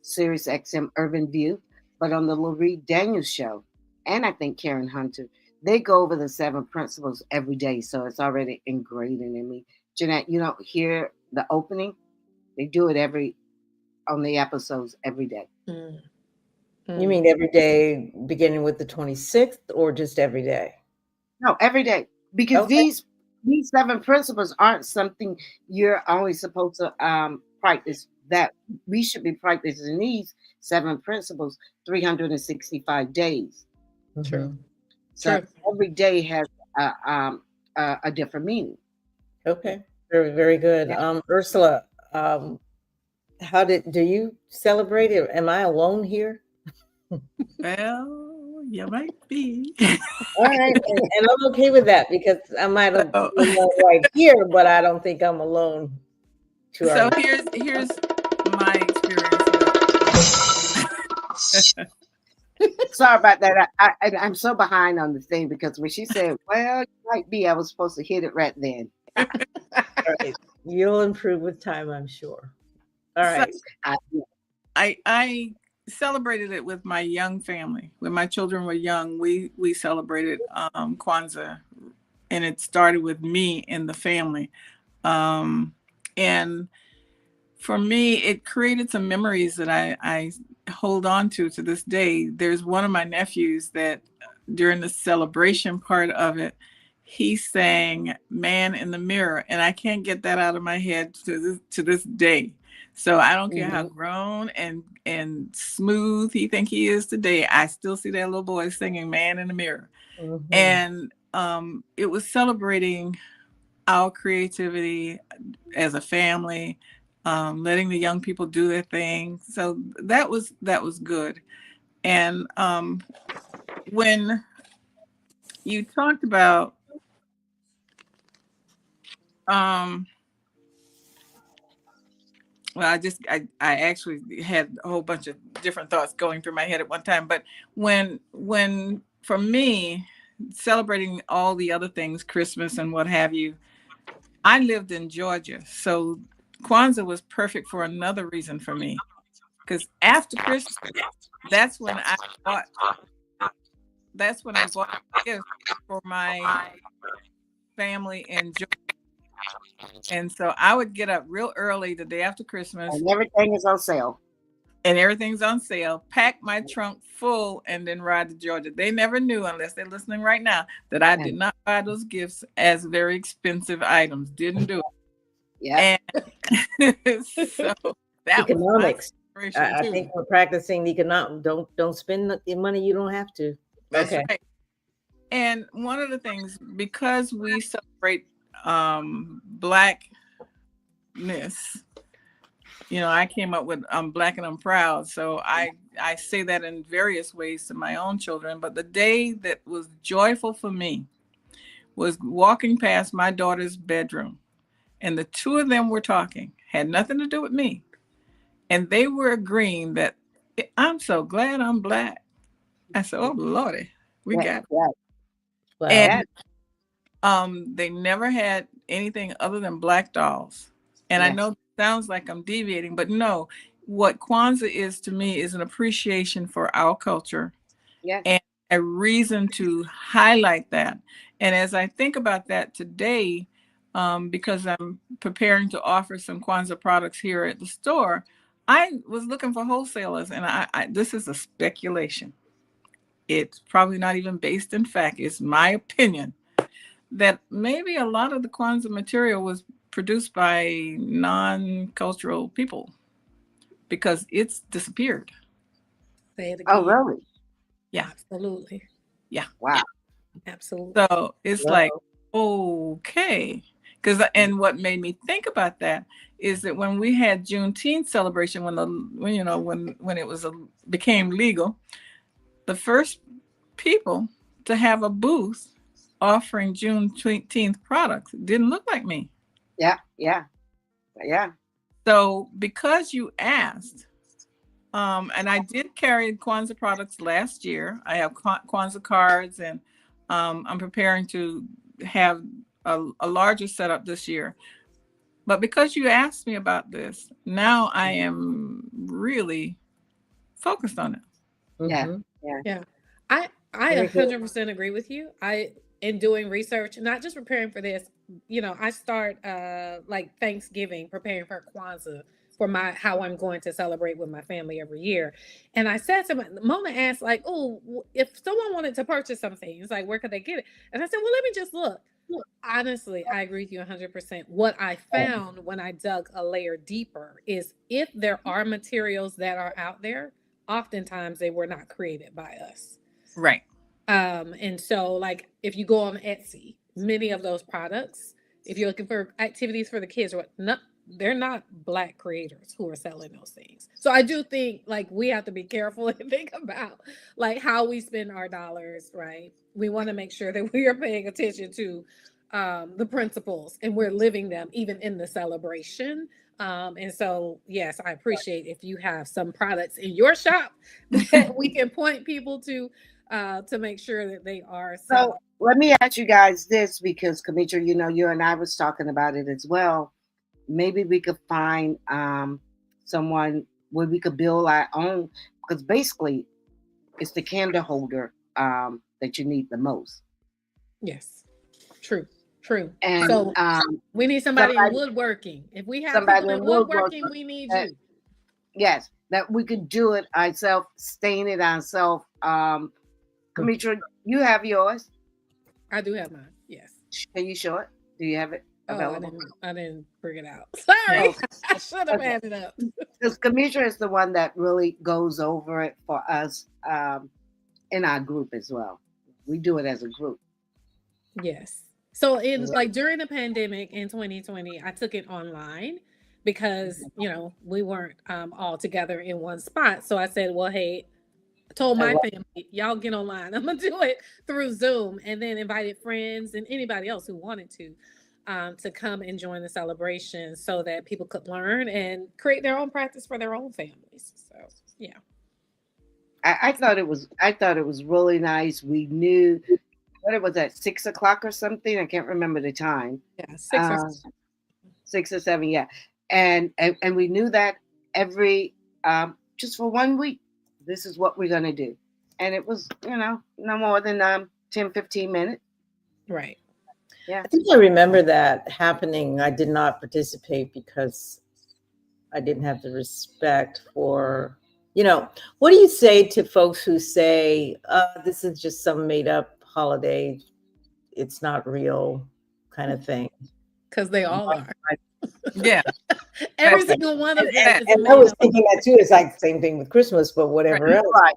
Sirius XM Urban View, but on the Loree Daniels show, and I think Karen Hunter, they go over the 7 principles every day. So it's already ingrained in me. Jeanette, you don't hear the opening? They do it on the episodes every day. You mean every day beginning with the 26th or just every day? No, every day. Because these 7 principles aren't something you're always supposed to practice. That we should be practicing these 7 principles 365 days. True. So every day has a different meaning. Okay. Very, very good. Ursula, do you celebrate it? Am I alone here? Well, you might be. All right. And I'm okay with that because I might have been right here, but I don't think I'm alone. So here's my experience. Sorry about that. I'm so behind on the thing because when she said, well, you might be, I was supposed to hit it right then. All right. You'll improve with time, I'm sure. All right. So, I celebrated it with my young family. When my children were young, we celebrated Kwanzaa, and it started with me in the family. And for me, it created some memories that I hold on to this day. There's one of my nephews that during the celebration part of it, he sang "Man in the Mirror," and I can't get that out of my head to this day. So I don't care how grown and smooth he think he is today. I still see that little boy singing "Man in the Mirror," and it was celebrating our creativity as a family, letting the young people do their thing. So that was good. And when you talked about well, I actually had a whole bunch of different thoughts going through my head at one time. But when for me, celebrating all the other things, Christmas and what have you, I lived in Georgia. So Kwanzaa was perfect for another reason for me. Because after Christmas, that's when I bought gifts for my family in Georgia. And so I would get up real early the day after Christmas. And everything is on sale. Pack my trunk full, and then ride to Georgia. They never knew, unless they're listening right now, that I did not buy those gifts as very expensive items. Didn't do it. Yeah. And so that economics. Was I think we're practicing economics. Don't spend the money you don't have to. That's right. And one of the things, because we celebrate Blackness, I came up with I'm Black and I'm proud. So I say that in various ways to my own children. But the day that was joyful for me was walking past my daughter's bedroom, and the two of them were talking, had nothing to do with me. And they were agreeing that I'm so glad I'm Black. I said, oh, Lordy, we got it. Wow. And they never had anything other than Black dolls. And I know it sounds like I'm deviating, but no, what Kwanzaa is to me is an appreciation for our culture and a reason to highlight that. And as I think about that today, because I'm preparing to offer some Kwanzaa products here at the store, I was looking for wholesalers, and I this is a speculation. It's probably not even based in fact. It's my opinion that maybe a lot of the Kwanzaa material was produced by non-cultural people because it's disappeared. Say it again. Oh, really? Yeah. Absolutely. Yeah. Wow. Absolutely. So it's like, okay. And what made me think about that is that when we had Juneteenth celebration, when it was became legal, the first people to have a booth offering Juneteenth products didn't look like me. Yeah. So because you asked, and I did carry Kwanzaa products last year. I have Kwanzaa cards, and I'm preparing to have a larger setup this year. But because you asked me about this, now I am really focused on it. Yeah. I 100% agree with you. In doing research, not just preparing for this, I start like Thanksgiving, preparing for Kwanzaa for how I'm going to celebrate with my family every year. And I said to Mona asked, like, oh, if someone wanted to purchase some things, like, where could they get it? And I said, well, let me just look. Honestly, I agree with you 100%. What I found when I dug a layer deeper is if there are materials that are out there, oftentimes they were not created by us. Right. And so, like, if you go on Etsy, many of those products, if you're looking for activities for the kids, they're not Black creators who are selling those things. So I do think, like, we have to be careful and think about, like, how we spend our dollars, right? We want to make sure that we are paying attention to the principles and we're living them even in the celebration. And so, yes, I appreciate if you have some products in your shop that we can point people to make sure that they are. So let me ask you guys this, because Camitra, you and I was talking about it as well. Maybe we could find someone where we could build our own, because basically it's the candle holder that you need the most. Yes, true. And so we need somebody in woodworking. If we have people in woodworking, we need you. Yes, that we could do it ourselves, stain it ourselves. Camitra, you have yours? I do have mine, yes. Can you show it? Do you have it? Oh, I didn't bring it out. Sorry. I should have had it up. Because Camitra is the one that really goes over it for us in our group as well. We do it as a group. Yes. So during the pandemic in 2020, I took it online because, we weren't all together in one spot. So I said, well, hey, I told my family, y'all get online. I'm going to do it through Zoom, and then invited friends and anybody else who wanted to come and join the celebration so that people could learn and create their own practice for their own families. So, yeah. I thought it was really nice. We knew what it was at 6 o'clock or something. I can't remember the time. Yeah, 6 or 7. Yeah. And we knew that every, just for 1 week, this is what we're going to do. And it was, no more than 10, 15 minutes. Right. Yeah. I think I remember that happening. I did not participate because I didn't have the respect for, what do you say to folks who say, this is just some made up holiday, it's not real kind of thing? Because they all are. Yeah. Every single one of them. And I was thinking that too. It's like the same thing with Christmas, but whatever else. Right.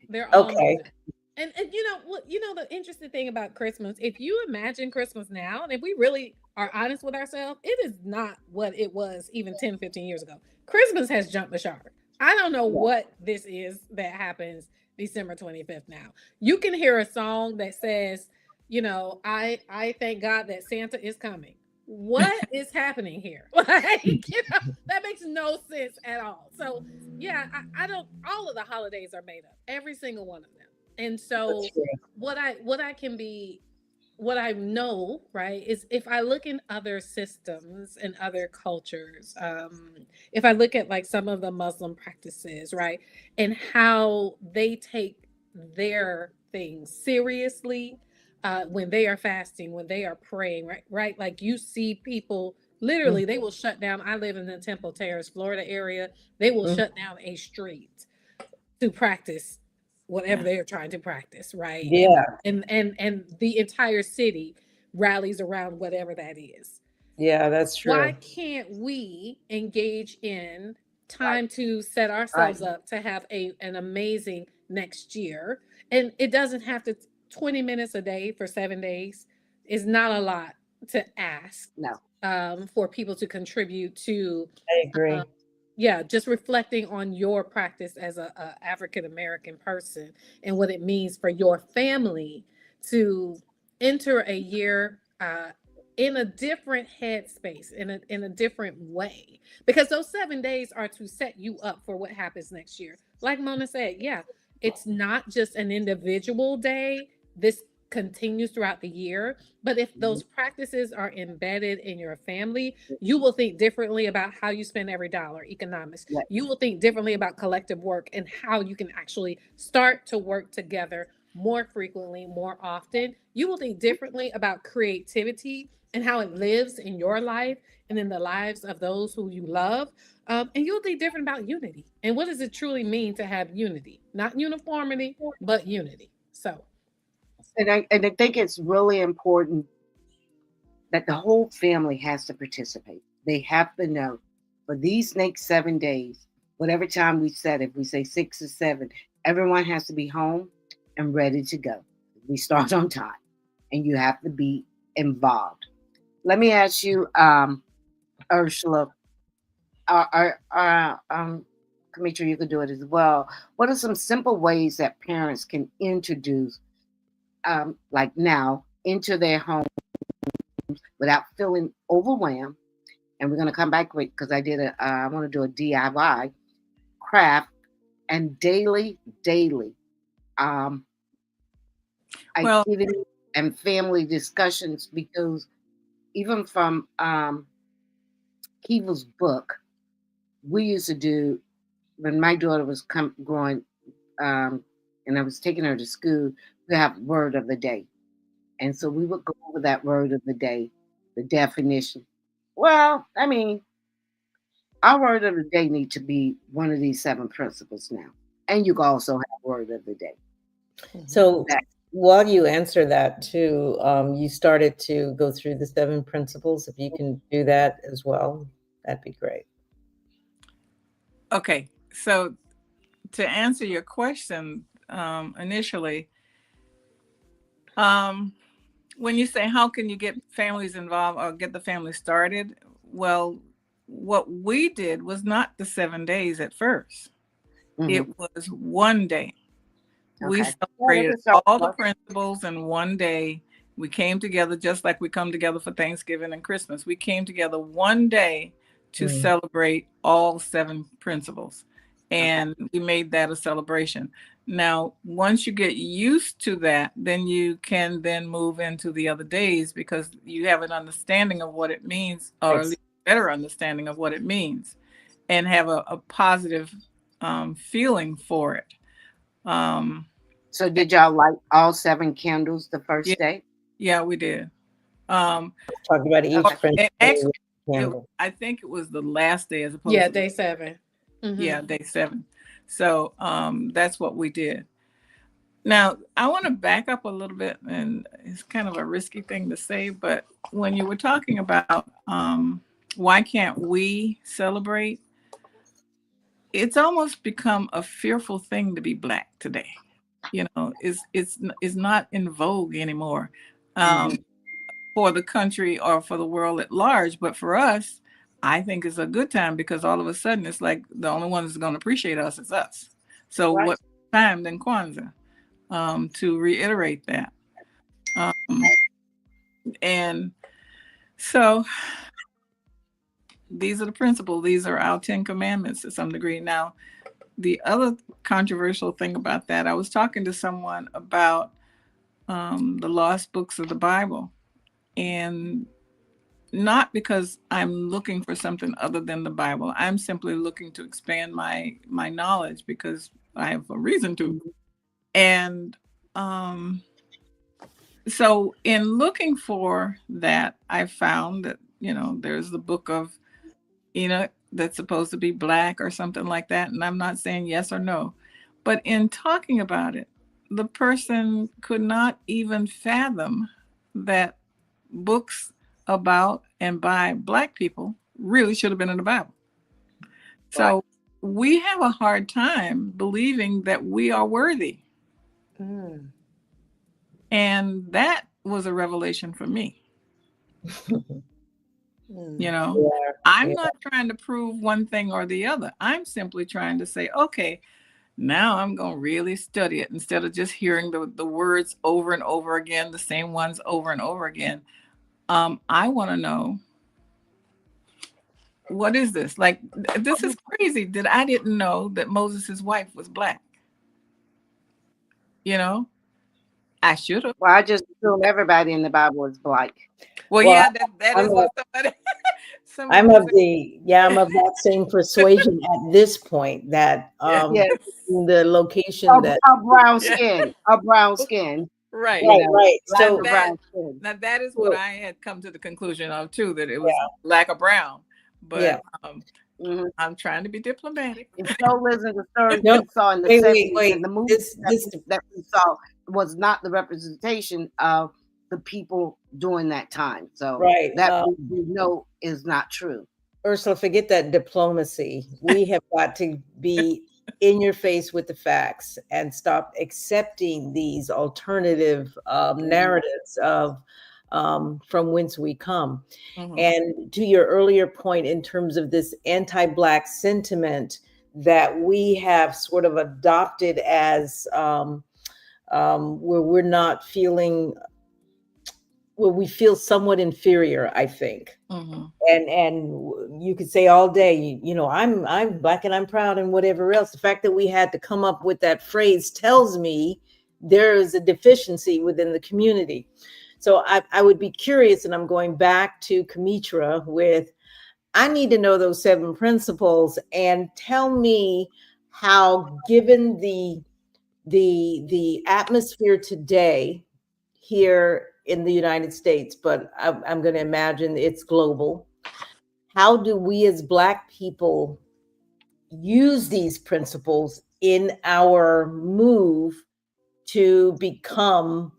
They're all okay. And the interesting thing about Christmas, if you imagine Christmas now, and if we really are honest with ourselves, it is not what it was even 10, 15 years ago. Christmas has jumped the shark. I don't know what this is that happens December 25th now. You can hear a song that says, I thank God that Santa is coming. What is happening here? That makes no sense at all. So yeah, I don't, all of the holidays are made up, every single one of them. And so what I know, right, is if I look in other systems and other cultures, if I look at like some of the Muslim practices, right, and how they take their things seriously, when they are fasting, when they are praying, right? Like you see people literally, they will shut down. I live in the Temple Terrace, Florida area. They will shut down a street to practice whatever they are trying to practice, right? Yeah. And the entire city rallies around whatever that is. Yeah, that's true. Why can't we engage in time to set ourselves up to have an amazing next year? And it doesn't have to 20 minutes a day for 7 days is not a lot to ask. No. for people to contribute to. I agree. Just reflecting on your practice as a African American person and what it means for your family to enter a year in a different headspace, in a different way, because those 7 days are to set you up for what happens next year. Like Mona said, it's not just an individual day. This continues throughout the year. But if those practices are embedded in your family, you will think differently about how you spend every dollar. Economics. Right. You will think differently about collective work and how you can actually start to work together more frequently, more often. You will think differently about creativity and how it lives in your life and in the lives of those who you love. And you'll think different about unity. And what does it truly mean to have unity? Not uniformity, but unity. So, And I think it's really important that the whole family has to participate. They have to know for these next 7 days, whatever time we set, if we say 6 or 7, everyone has to be home and ready to go. We start on time, and you have to be involved. Let me ask you, Ursula, Camitra, you could do it as well. What are some simple ways that parents can introduce, like now, into their home without feeling overwhelmed? And we're going to come back with, because I want to do a DIY craft and daily activity and family discussions, because even from Kiva's book, we used to do, when my daughter was growing, and I was taking her to school, we have word of the day. And so we would go over that word of the day, the definition. Well, I mean, our word of the day need to be one of these 7 principles now. And you can also have word of the day. So while you answer that too, you started to go through the 7 principles. If you can do that as well, that'd be great. Okay, so to answer your question initially, when you say how can you get families involved or get the family started, well, what we did was not the 7 days at first. It was one day. We celebrated all the principles in one day. We came together just like we come together for Thanksgiving and Christmas. We came together one day to celebrate all 7 principles. And we made that a celebration. Now, once you get used to that, then you can then move into the other days, because you have an understanding of what it means, or at least a better understanding of what it means, and have a positive feeling for it. So did y'all light all 7 candles the first day? Yeah, we did. Talking about each principle. Actually, I think it was the last day as opposed to day 7. Yeah, day 7. So that's what we did. Now, I want to back up a little bit, and it's kind of a risky thing to say, but when you were talking about why can't we celebrate, it's almost become a fearful thing to be Black today. You know, it's not in vogue anymore for the country or for the world at large. But for us, I think it's a good time, because all of a sudden it's like the only one that's going to appreciate us is us. So what time than Kwanzaa to reiterate that. And so these are the principles. These are our 10 commandments to some degree. Now, the other controversial thing about that, I was talking to someone about the lost books of the Bible, and not because I'm looking for something other than the Bible. I'm simply looking to expand my knowledge, because I have a reason to. And so in looking for that, I found that, there's the book of Enoch that's supposed to be Black or something like that. And I'm not saying yes or no, but in talking about it, the person could not even fathom that books about and by Black people really should have been in the Bible. So we have a hard time believing that we are worthy. And that was a revelation for me. You know, I'm not trying to prove one thing or the other. I'm simply trying to say, okay, now I'm going to really study it instead of just hearing the words over and over again, the same ones over and over again. I want to know, what is this? Like, this is crazy that I didn't know that Moses' wife was Black. You know, I should have. Well, I just assume everybody in the Bible is Black. Well, yeah, that is what somebody. I'm of that same persuasion at this point that the location that a brown skin, right. So now that is what I had come to the conclusion of too, that it was Black or brown. But I'm trying to be diplomatic. And so listen, the story we saw in the 70s and the movie that we saw was not the representation of the people during that time. So that we know is not true. Ursula, forget that diplomacy. We have got to be in your face with the facts and stop accepting these alternative narratives of from whence we come. And to your earlier point in terms of this anti-Black sentiment that we have sort of adopted as where we're not feeling, where we feel somewhat inferior, I think. And you could say all day, you know, I'm Black and I'm proud and whatever else. The fact that we had to come up with that phrase tells me there is a deficiency within the community. So I would be curious, and I'm going back to Camitra with, I need to know those 7 principles and tell me how, given the atmosphere today here in the United States, but I'm going to imagine it's global, how do we as Black people use these principles in our move to become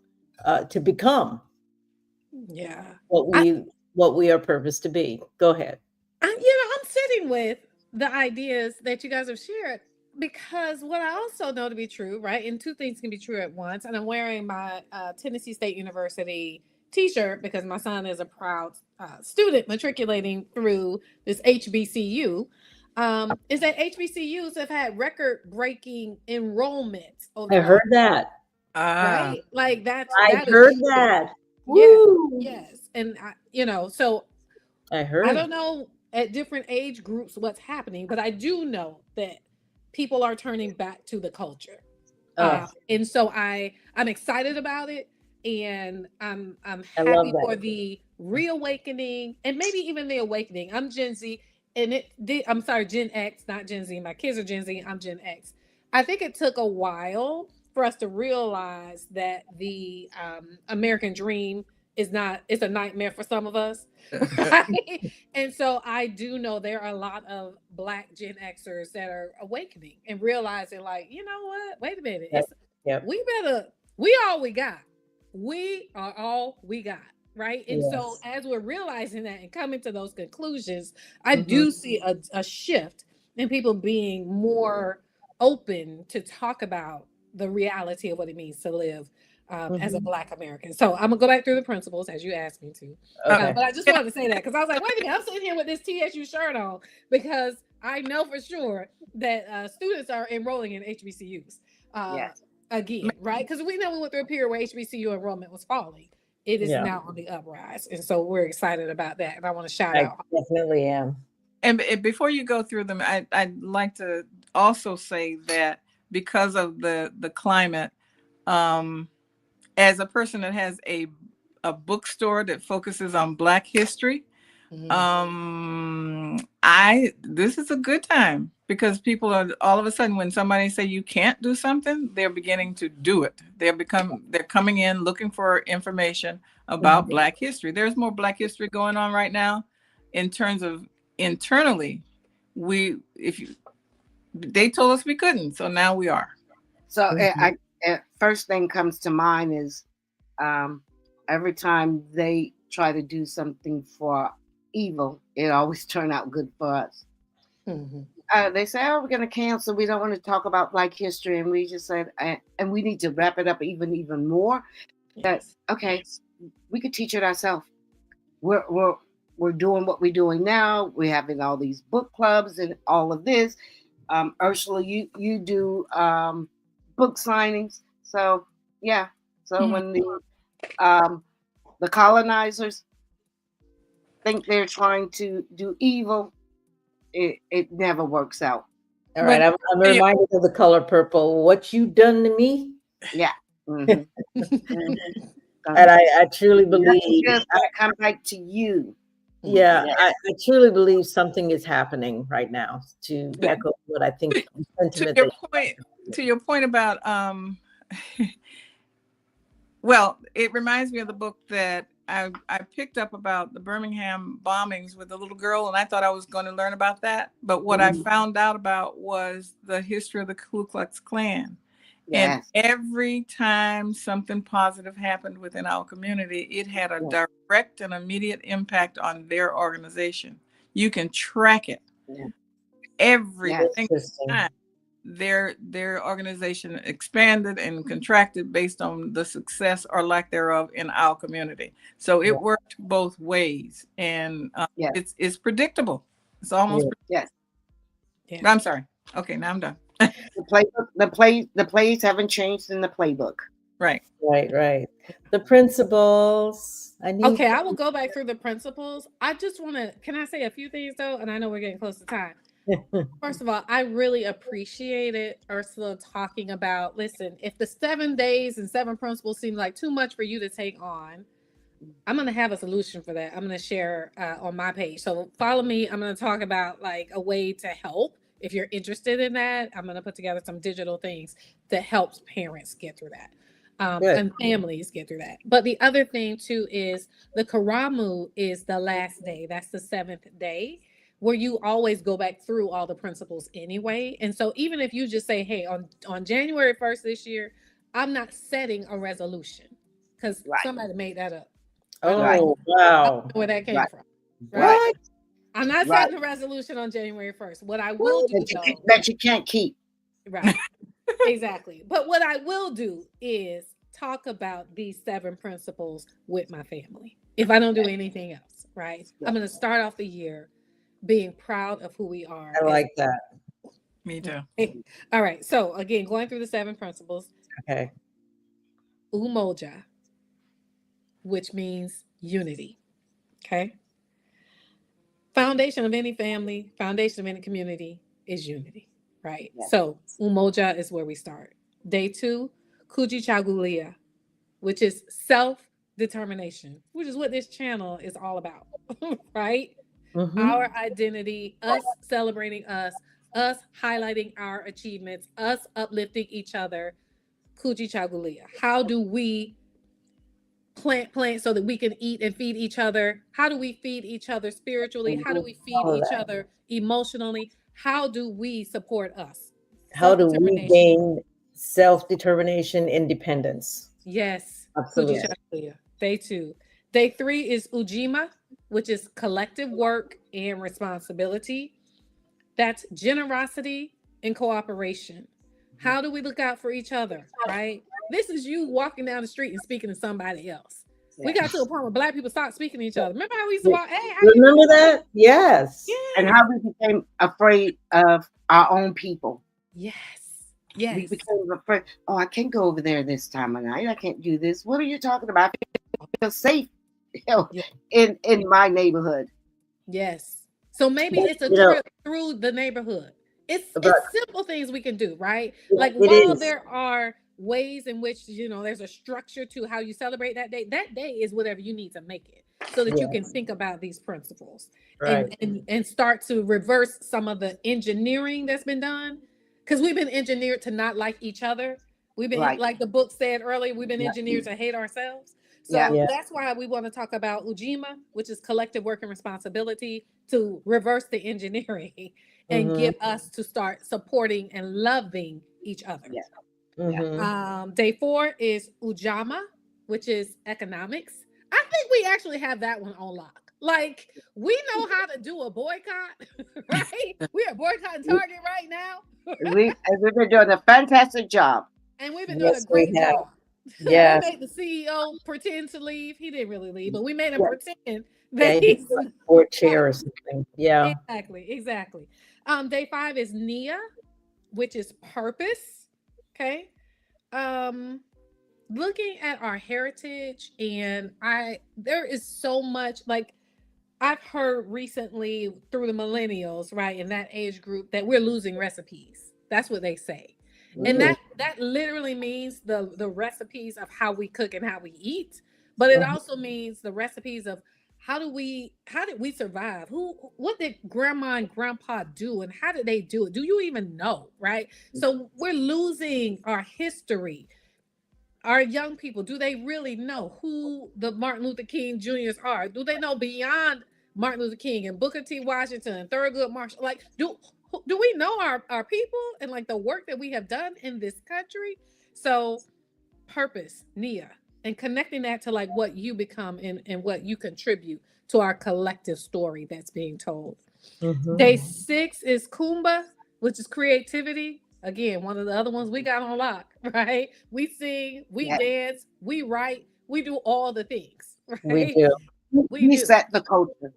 what we are purposed to be? Go ahead. I'm sitting with the ideas that you guys have shared, because what I also know to be true, right? And 2 things can be true at once. And I'm wearing my Tennessee State University t-shirt because my son is a proud student matriculating through this HBCU. Is that HBCUs have had record-breaking enrollment. I heard that. Right? Like that's. I heard that. Yes. And so I heard. I don't know at different age groups what's happening, but I do know that people are turning back to the culture. And so I'm excited about it, and I'm happy for the reawakening and maybe even the awakening. I'm Gen Z, and I'm sorry, Gen X, not Gen Z. My kids are Gen Z, I'm Gen X. I think it took a while for us to realize that the American dream it's a nightmare for some of us. Right? And so I do know there are a lot of Black Gen Xers that are awakening and realizing, like, you know what? Wait a minute. We all we got. We are all we got. Right. And so as we're realizing that and coming to those conclusions, I do see a shift in people being more open to talk about the reality of what it means to live as a Black American. So I'm gonna go back through the principles as you asked me to. But I just wanted to say that because I was like, wait a minute, I'm sitting here with this TSU shirt on because I know for sure that students are enrolling in HBCUs again, right? Because we know we went through a period where HBCU enrollment was falling. It is now on the uprise, and so we're excited about that. And I want to shout out. I definitely am. And before you go through them, I'd like to also say that because of the climate, as a person that has a bookstore that focuses on Black history, this is a good time because people are all of a sudden, when somebody say you can't do something, they're beginning to do it. They're coming in looking for information about Black history. There's more Black history going on right now in terms of internally. They told us we couldn't, so now we are. So first thing comes to mind is every time they try to do something for evil, it always turns out good for us. They say, oh, we're going to cancel. We don't want to talk about Black history. And we just said, and we need to wrap it up even more. That, okay, we could teach it ourselves. We're we're doing what we're doing now. We're having all these book clubs and all of this. Ursula, you do book signings. So yeah. So when the colonizers think they're trying to do evil, it never works out. All right, I'm reminded of the color purple. What you done to me? Yeah. Mm-hmm. And I truly believe just come back to you. Yeah, I truly believe something is happening right now. To echo what I think. To your point about well, it reminds me of the book that I picked up about the Birmingham bombings with the little girl, and I thought I was going to learn about that. But what I found out about was the history of the Ku Klux Klan. Yes. And every time something positive happened within our community, it had a direct and immediate impact on their organization. You can track it. Yeah. Every single time their organization expanded and contracted based on the success or lack thereof in our community. So it worked both ways, and it's predictable. It's almost yes. Yeah. I'm sorry. Okay, now I'm done. The plays haven't changed in the playbook. Right. The principles. I will go back through the principles. I just want to, can I say a few things though? And I know we're getting close to time. First of all, I really appreciated Ursula talking about, listen, if the 7 days and 7 principles seem like too much for you to take on, I'm going to have a solution for that. I'm going to share on my page. So follow me. I'm going to talk about like a way to help. If you're interested in that, I'm going to put together some digital things that helps parents get through that and families get through that. But the other thing too is the Karamu is the last day. That's the 7th day where you always go back through all the principles anyway. And so even if you just say, hey, on January 1st this year, I'm not setting a resolution because somebody made that up. Oh, wow. I don't know where that came from. Right? What? I'm not setting a resolution on January 1st. What I will do that you can't keep. Right. Exactly. But what I will do is talk about these 7 principles with my family. If I don't do anything else, right? I'm going to start off the year being proud of who we are. I like that. Me too. All right. So again, going through the 7 principles. Okay. Umoja, which means unity. Okay. Foundation of any family, foundation of any community is unity, right? Yeah. So Umoja is where we start. Day 2, Kujichagulia, which is self-determination, which is what this channel is all about, right? Mm-hmm. Our identity, us celebrating us highlighting our achievements, us uplifting each other. Kujichagulia. How do we plant so that we can eat and feed each other? How do we feed each other spiritually? How do we feed each other emotionally? How do we support us? How do we gain self-determination, independence? Yes. Absolutely. Day 2. Day 3 is Ujima, which is collective work and responsibility. That's generosity and cooperation. How do we look out for each other, right? This is you walking down the street and speaking to somebody else. Yeah. We got to a point where Black people stopped speaking to each other. Remember how we used to walk? Hey, remember that? Yes. Yeah. And how we became afraid of our own people. Yes. We became afraid. Oh, I can't go over there this time of night. I can't do this. What are you talking about? I feel safe in my neighborhood. Yes. So maybe it's a trip through the neighborhood. It's simple things we can do, right? Like while there are ways in which, there's a structure to how you celebrate that day is whatever you need to make it so that you can think about these principles and start to reverse some of the engineering that's been done. Because we've been engineered to not like each other. We've been, like the book said earlier, we've been engineered to hate ourselves. So that's why we want to talk about Ujima, which is collective work and responsibility, to reverse the engineering and get us to start supporting and loving each other. Day 4 is Ujama, which is economics. I think we actually have that one on lock. Like, we know how to do a boycott, right? We are boycotting Target right now. We've been doing a fantastic job. And we've been doing a great job. Yeah. We made the CEO pretend to leave. He didn't really leave, but we made him pretend Yeah, Day like 4 chair or something. Yeah. exactly. Day 5 is Nia, which is purpose. Okay. Um, looking at our heritage, and there is so much, like, I've heard recently through the millennials, right, in that age group, that we're losing recipes. That's what they say. And Mm. that literally means the recipes of how we cook and how we eat, but it also means the recipes of how did we survive? What did grandma and grandpa do, and how did they do it? Do you even know, right? So we're losing our history. Our young people, do they really know who the Martin Luther King Juniors are? Do they know beyond Martin Luther King and Booker T. Washington and Thurgood Marshall? Like, do we know our people and like the work that we have done in this country? So purpose, Nia, and connecting that to like what you become and what you contribute to our collective story that's being told. Day 6 is Kumba, which is creativity. Again, one of the other ones we got on lock, right? We sing, we dance, we write, we do all the things, right? We do. We set the culture.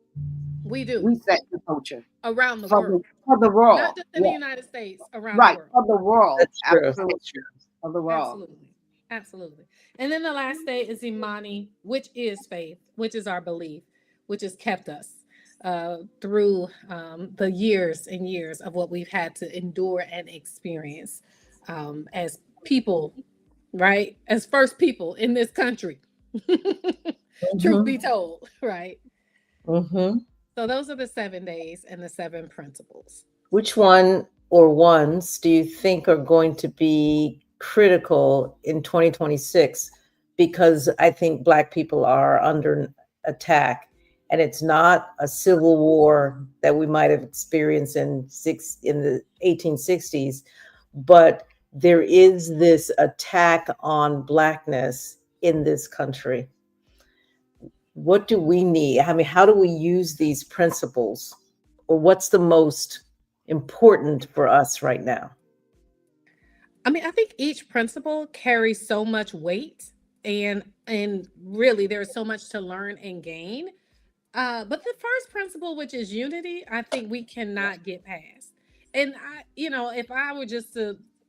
We do. We set the culture around the for world. For the world. Not just in the United States, around right, the world. For the world. That's true. Absolutely. That's true. For the world. Absolutely. Absolutely. And then the last day is Imani, which is faith, which is our belief, which has kept us through the years and years of what we've had to endure and experience as people, right? As first people in this country. Truth be told, right? So those are the 7 days and the 7 principles. Which one or ones do you think are going to be critical in 2026? Because I think Black people are under attack. And it's not a civil war that we might have experienced in the 1860s, but there is this attack on Blackness in this country. What do we need? I mean, how do we use these principles, or what's the most important for us right now? I mean, I think each principle carries so much weight, and really there's so much to learn and gain. But the first principle, which is unity, I think we cannot get past. And if I were just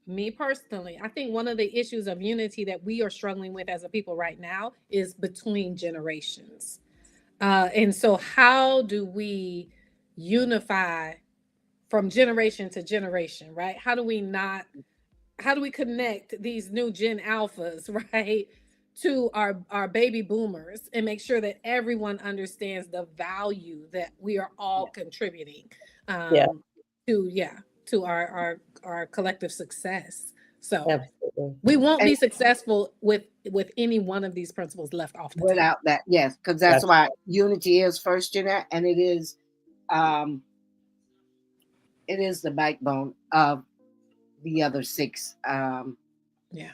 me personally, I think one of the issues of unity that we are struggling with as a people right now is between generations. And so how do we unify from generation to generation, right? How do we connect these new Gen Alphas, right, to our baby boomers, and make sure that everyone understands the value that we are all contributing to our collective success. So absolutely. We won't be successful with any one of these principles left off the without table. that. Yes, because that's why unity is first, Jeanette, and it is the backbone of the other 6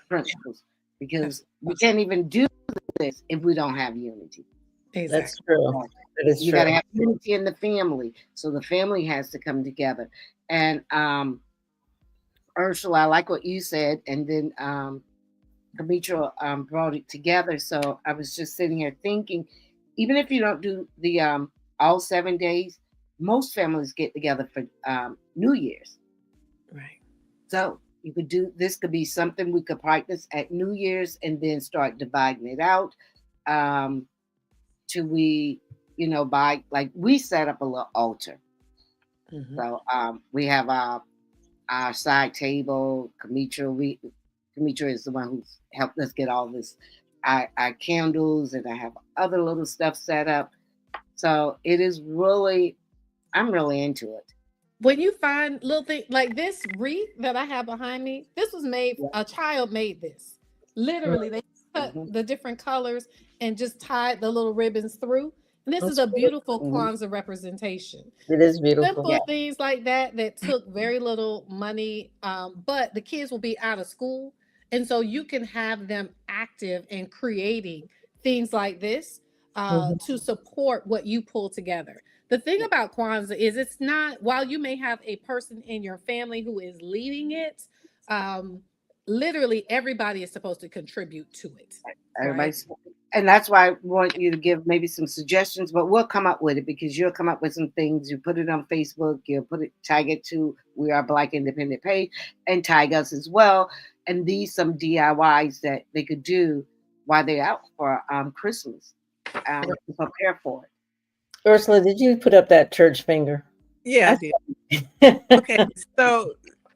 principles. Because we can't even do this if we don't have unity. Exactly. That's true. That is you got to have unity in the family. So the family has to come together. And Ursula, I like what you said. And then Camitra brought it together. So I was just sitting here thinking, even if you don't do the all 7 days, most families get together for New Year's. Right. So you could do this, could be something we could practice at New Year's and then start dividing it out. Till we, by like we set up a little altar. So we have our side table. Camitra is the one who's helped us get all this, our candles, and I have other little stuff set up. So it is really, I'm really into it. When you find little things like this wreath that I have behind me, this was made, a child made this. Literally, they cut the different colors and just tied the little ribbons through. And this is a beautiful Kwanzaa representation. It is beautiful. Simple things like that took very little money, but the kids will be out of school. And so you can have them active and creating things like this to support what you pull together. The thing about Kwanzaa is it's not, while you may have a person in your family who is leading it, literally everybody is supposed to contribute to it. Everybody's And that's why I want you to give maybe some suggestions, but we'll come up with it because you'll come up with some things. You put it on Facebook, you'll tag it to We Are Black Independent page and tag us as well. And these some DIYs that they could do while they're out for Christmas to prepare for it. Ursula, did you put up that church finger? Yeah, I did. Okay, so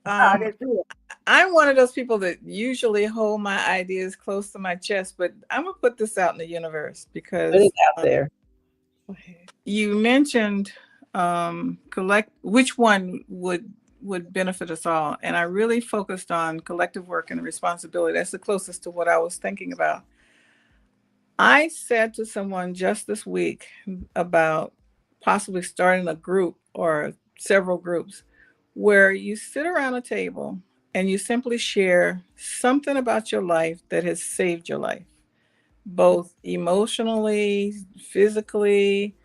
I'm one of those people that usually hold my ideas close to my chest, but I'm gonna put this out in the universe because put it out there. You mentioned which one would benefit us all, and I really focused on collective work and responsibility. That's the closest to what I was thinking about. I said to someone just this week about possibly starting a group or several groups where you sit around a table and you simply share something about your life that has saved your life, both emotionally, physically,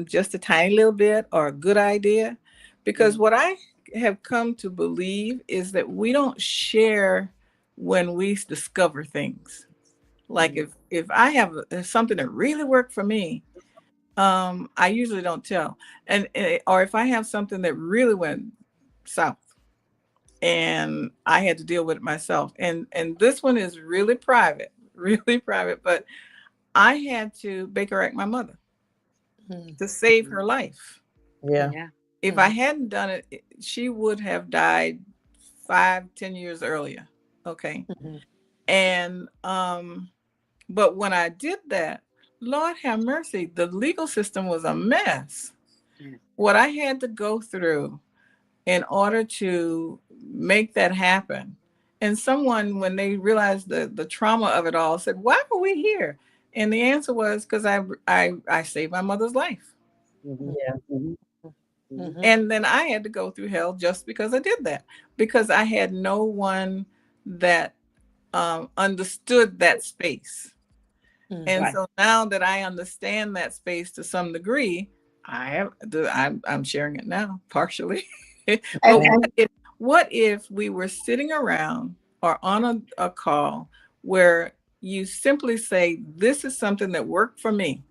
just a tiny little bit or a good idea. Because what I have come to believe is that we don't share when we discover things. Like if I have something that really worked for me, I usually don't tell. And or if I have something that really went south and I had to deal with it myself. And this one is really private, but I had to Baker Act my mother to save her life. Yeah. If I hadn't done it, she would have died 5-10 years earlier. Okay. And but when I did that, Lord have mercy, the legal system was a mess. What I had to go through in order to make that happen. And someone, when they realized the trauma of it all, said, "Why are we here?" And the answer was because I saved my mother's life. And then I had to go through hell just because I did that, because I had no one that understood that space. And so now that I understand that space to some degree, I'm sharing it now partially. But what if we were sitting around or on a call where you simply say, "This is something that worked for me."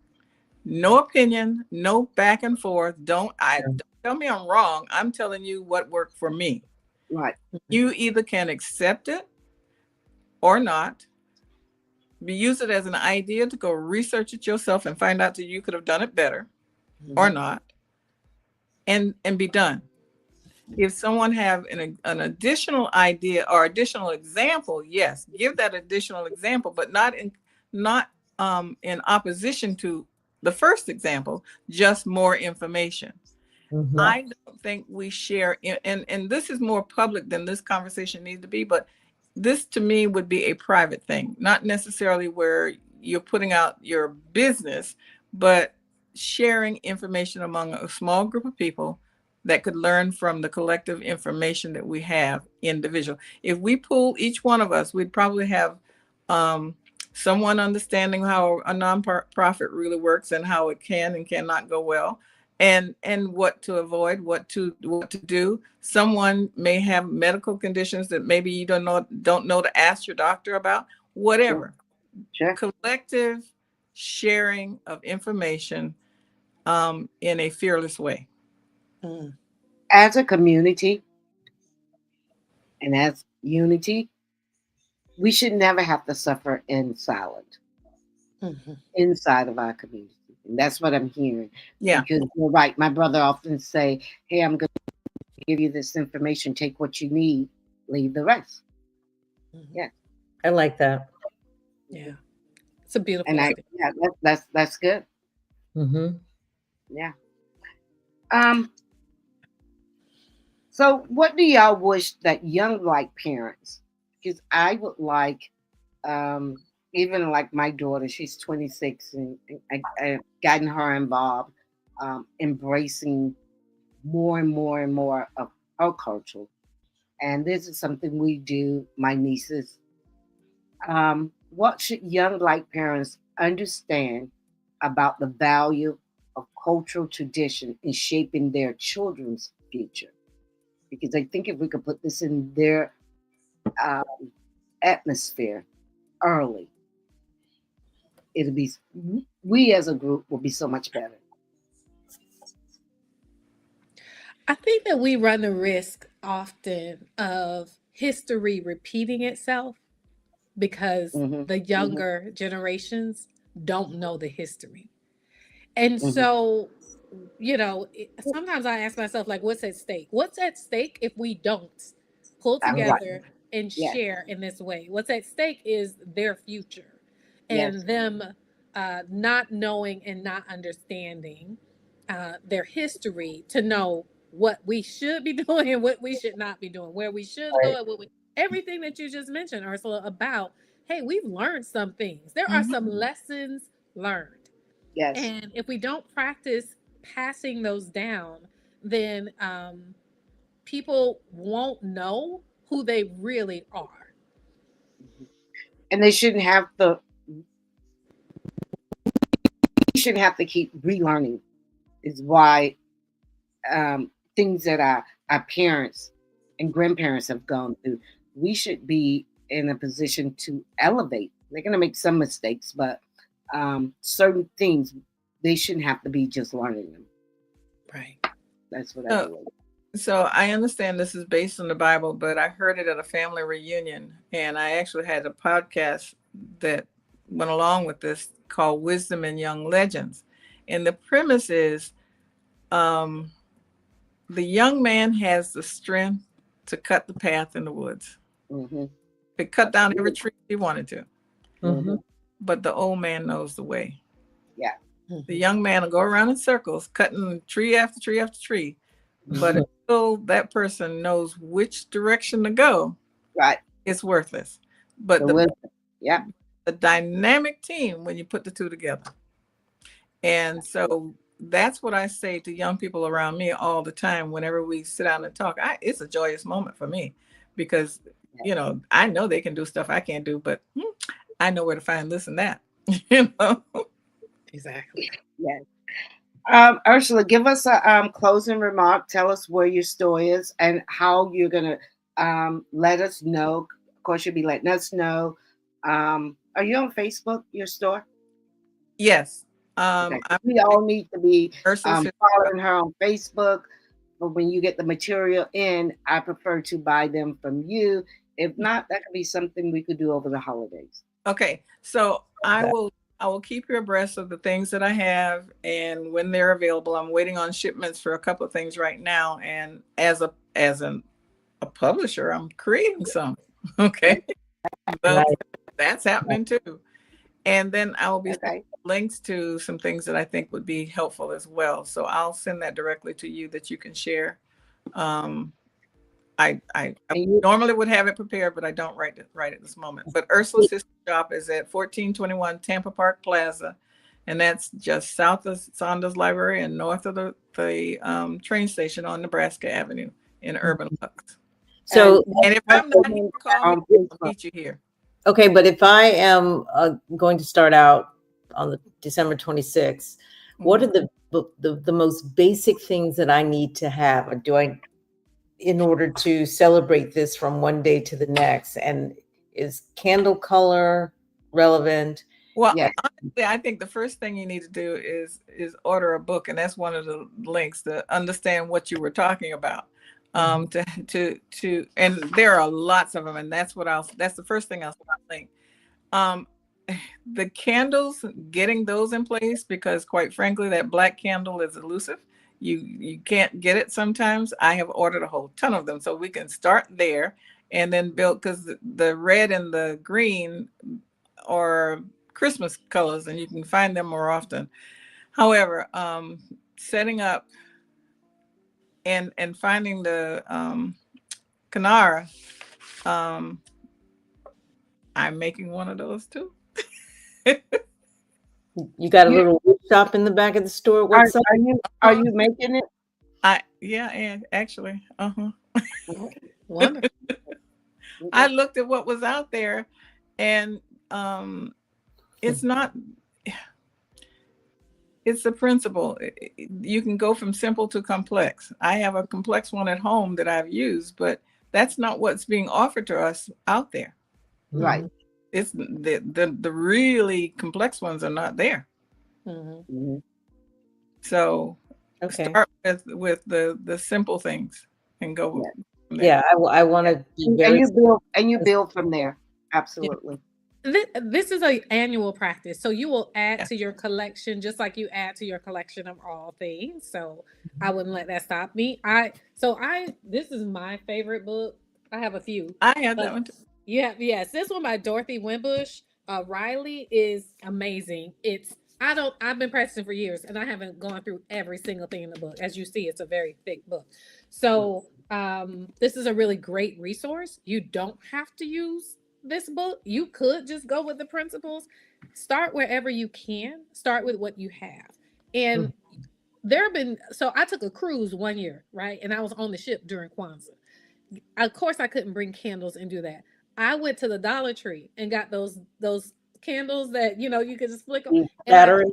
No opinion, no back and forth. Don't tell me I'm wrong. I'm telling you what worked for me. Right. You either can accept it or not. Use it as an idea to go research it yourself and find out that you could have done it better or not, and be done. If someone have an additional idea or additional example, yes, give that additional example, but not in opposition to the first example, just more information. I don't think we share, and this is more public than this conversation needs to be, but this to me would be a private thing, not necessarily where you're putting out your business, but sharing information among a small group of people that could learn from the collective information that we have individual. If we pull each one of us, we'd probably have someone understanding how a nonprofit really works and how it can and cannot go well, and what to avoid, what to do. Someone may have medical conditions that maybe you don't know to ask your doctor about. Whatever. Sure. Collective sharing of information in a fearless way. As a community and as unity, we should never have to suffer in silence inside of our community. And that's what I'm hearing. Yeah. Because you're right. My brother often say, "Hey, I'm going to give you this information. Take what you need, leave the rest." Yeah. I like that. Yeah. It's a beautiful And that's good. Yeah. So what do y'all wish that young Black parents, because I would like, even like my daughter, she's 26, and I've gotten her involved, embracing more and more and more of her culture. And this is something we do, my nieces. What should young Black parents understand about the value of cultural tradition in shaping their children's future? Because I think if we could put this in their atmosphere early, it'll be, we as a group will be so much better. I think that we run the risk often of history repeating itself because the younger generations don't know the history. And so, you know, sometimes I ask myself, like, what's at stake? What's at stake if we don't pull together and share in this way? What's at stake is their future and them not knowing and not understanding their history to know what we should be doing and what we should not be doing, where we should go and what we, everything that you just mentioned, Ursula, about, hey, we've learned some things. There are some lessons learned. Yes. And if we don't practice passing those down, then people won't know who they really are. And they shouldn't have to keep relearning is why things that our parents and grandparents have gone through, we should be in a position to elevate. They're going to make some mistakes, but certain things, they shouldn't have to be just learning them. Right. That's what I believe. So I understand this is based on the Bible, but I heard it at a family reunion, and I actually had a podcast that went along with this called Wisdom in Young Legends. And the premise is the young man has the strength to cut the path in the woods. To cut down every tree he wanted to. But the old man knows the way. Yeah. The young man will go around in circles, cutting tree after tree after tree. But until that person knows which direction to go, right, it's worthless. But the dynamic team when you put the two together. And so that's what I say to young people around me all the time. Whenever we sit down and talk, it's a joyous moment for me because, you know, I know they can do stuff I can't do, but I know where to find this and that, you know? Exactly. Yes. Ursula, give us a closing remark. Tell us where your store is and how you're going to let us know. Of course, you'll be letting us know. Are you on Facebook, your store? Yes. We all need to be following her on Facebook. But when you get the material in, I prefer to buy them from you. If not, that could be something we could do over the holidays. Okay. So I will keep you abreast of the things that I have and when they're available. I'm waiting on shipments for a couple of things right now. And as a publisher, I'm creating some. Okay. So that's happening too. And then I will be links to some things that I think would be helpful as well. So I'll send that directly to you that you can share. I normally would have it prepared, but I don't right at this moment. But Ursula's History Shop is at 1421 Tampa Park Plaza, and that's just south of Saunders Library and north of the train station on Nebraska Avenue in Urban Lux. So, and if I'm not here, call me, I'll meet you here. Okay, but if I am going to start out on the December 26th, what are the most basic things that I need to have, or do I, in order to celebrate this from one day to the next? And is candle color relevant? Well, honestly, I think the first thing you need to do is order a book, and that's one of the links to understand what you were talking about. To and there are lots of them, and that's the first thing I'll think. The candles, getting those in place, because quite frankly, that black candle is elusive. You can't get it sometimes. I have ordered a whole ton of them, so we can start there and then build, because the red and the green are Christmas colors, and you can find them more often. However, setting up and finding the Kanara, I'm making one of those too. You got a little shop in the back of the store. What's up? Are you making it? And actually, Wonderful. I looked at what was out there, and it's not. It's the principle. You can go from simple to complex. I have a complex one at home that I've used, but that's not what's being offered to us out there. Right. It's the really complex ones are not there. Mm-hmm. So Okay. start with the simple things and go from there. Yeah, I want to be very. And you build from there. Absolutely. This is an annual practice, so you will add to your collection just like you add to your collection of all things. So I wouldn't let that stop me. This is my favorite book. I have a few. I have that one too. Yes, this one by Dorothy Wimbush. Riley is amazing. I've been practicing for years and I haven't gone through every single thing in the book. As you see, it's a very thick book. So this is a really great resource. You don't have to use this book. You could just go with the principles. Start wherever you can. Start with what you have. And I took a cruise one year, right? And I was on the ship during Kwanzaa. Of course, I couldn't bring candles and do that. I went to the Dollar Tree and got those candles that you could just flick them. Battery.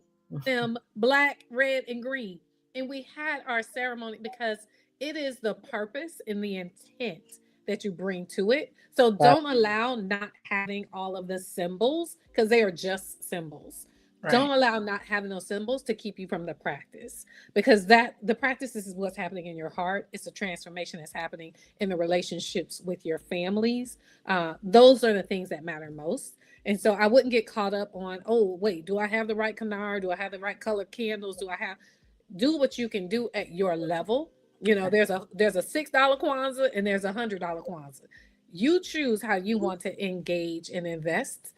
Them black, red, and green. And we had our ceremony because it is the purpose and the intent that you bring to it. So don't allow not having all of the symbols because they are just symbols. Right. Don't allow not having those symbols to keep you from the practice, because the practice is what's happening in your heart. It's a transformation that's happening in the relationships with your families. Those are the things that matter most. And so I wouldn't get caught up on, oh, wait, do I have the right canard? Do I have the right color candles? Do what you can do at your level. There's a $6 Kwanzaa and there's a $100 Kwanzaa. You choose how you want to engage and invest.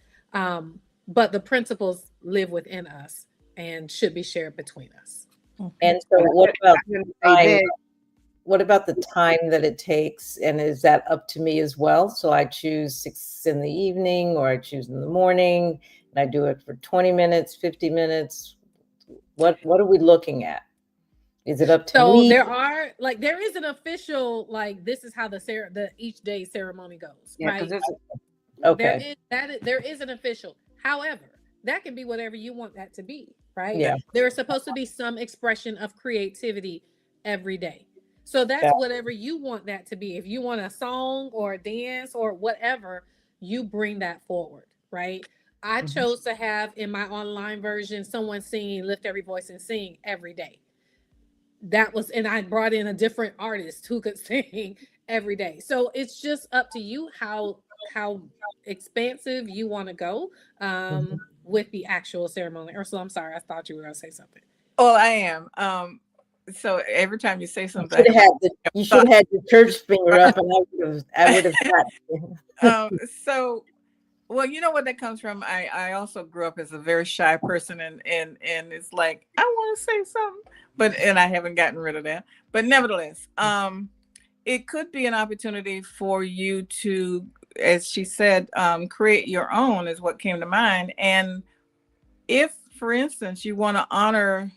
But the principles live within us and should be shared between us. And so what about the time that it takes? And is that up to me as well? So I choose 6 in the evening or I choose in the morning and I do it for 20 minutes, 50 minutes. What are we looking at? Is it up to me? So there is an official, this is how the each day ceremony goes, right? Okay. There is an official. However, that can be whatever you want that to be, right? Yeah. There is supposed to be some expression of creativity every day. So that's whatever you want that to be. If you want a song or a dance or whatever, you bring that forward, right? I chose to have in my online version someone singing Lift Every Voice and Sing every day. And I brought in a different artist who could sing every day. So it's just up to you how expansive you want to go with the actual ceremony. Ursula, I'm sorry, I thought you were going to say something. Oh, I am. So every time you say something, you should have had your church finger up, and I would have. So, well, you know what that comes from. I also grew up as a very shy person, and it's like I want to say something, and I haven't gotten rid of that. But nevertheless, it could be an opportunity for you to, as she said, create your own is what came to mind. And if, for instance, you want to honor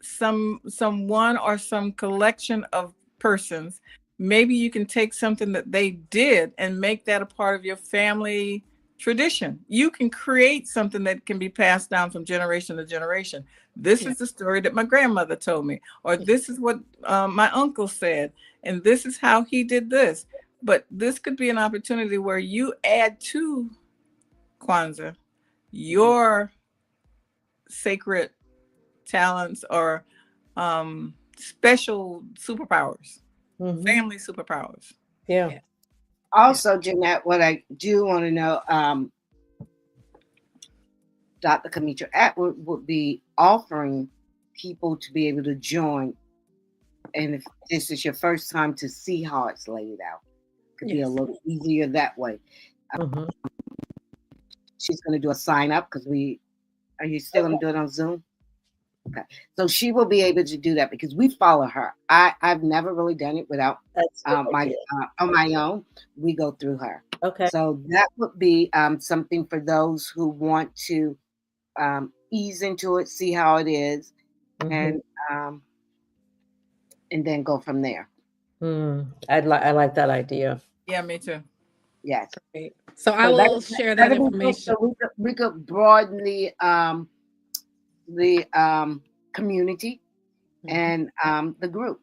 someone or some collection of persons, maybe you can take something that they did and make that a part of your family tradition. You can create something that can be passed down from generation to generation. This is the story that my grandmother told me, or this is what my uncle said, and this is how he did this. But this could be an opportunity where you add to Kwanzaa your sacred talents or special superpowers, family superpowers. Yeah. Also, Jeanette, what I do want to know, Dr. Camitra Edwards would be offering people to be able to join. And if this is your first time to see how it's laid out, it could be a little easier that way. She's going to do a sign up because are you still going to do it on Zoom? Okay. So she will be able to do that because we follow her. I've never really done it without on my own. We go through her. Okay. So that would be something for those who want to ease into it, see how it is, and then go from there. I like that idea. Yeah, me too. Yes. Great. So I will share that information. So we could broaden the community and the group.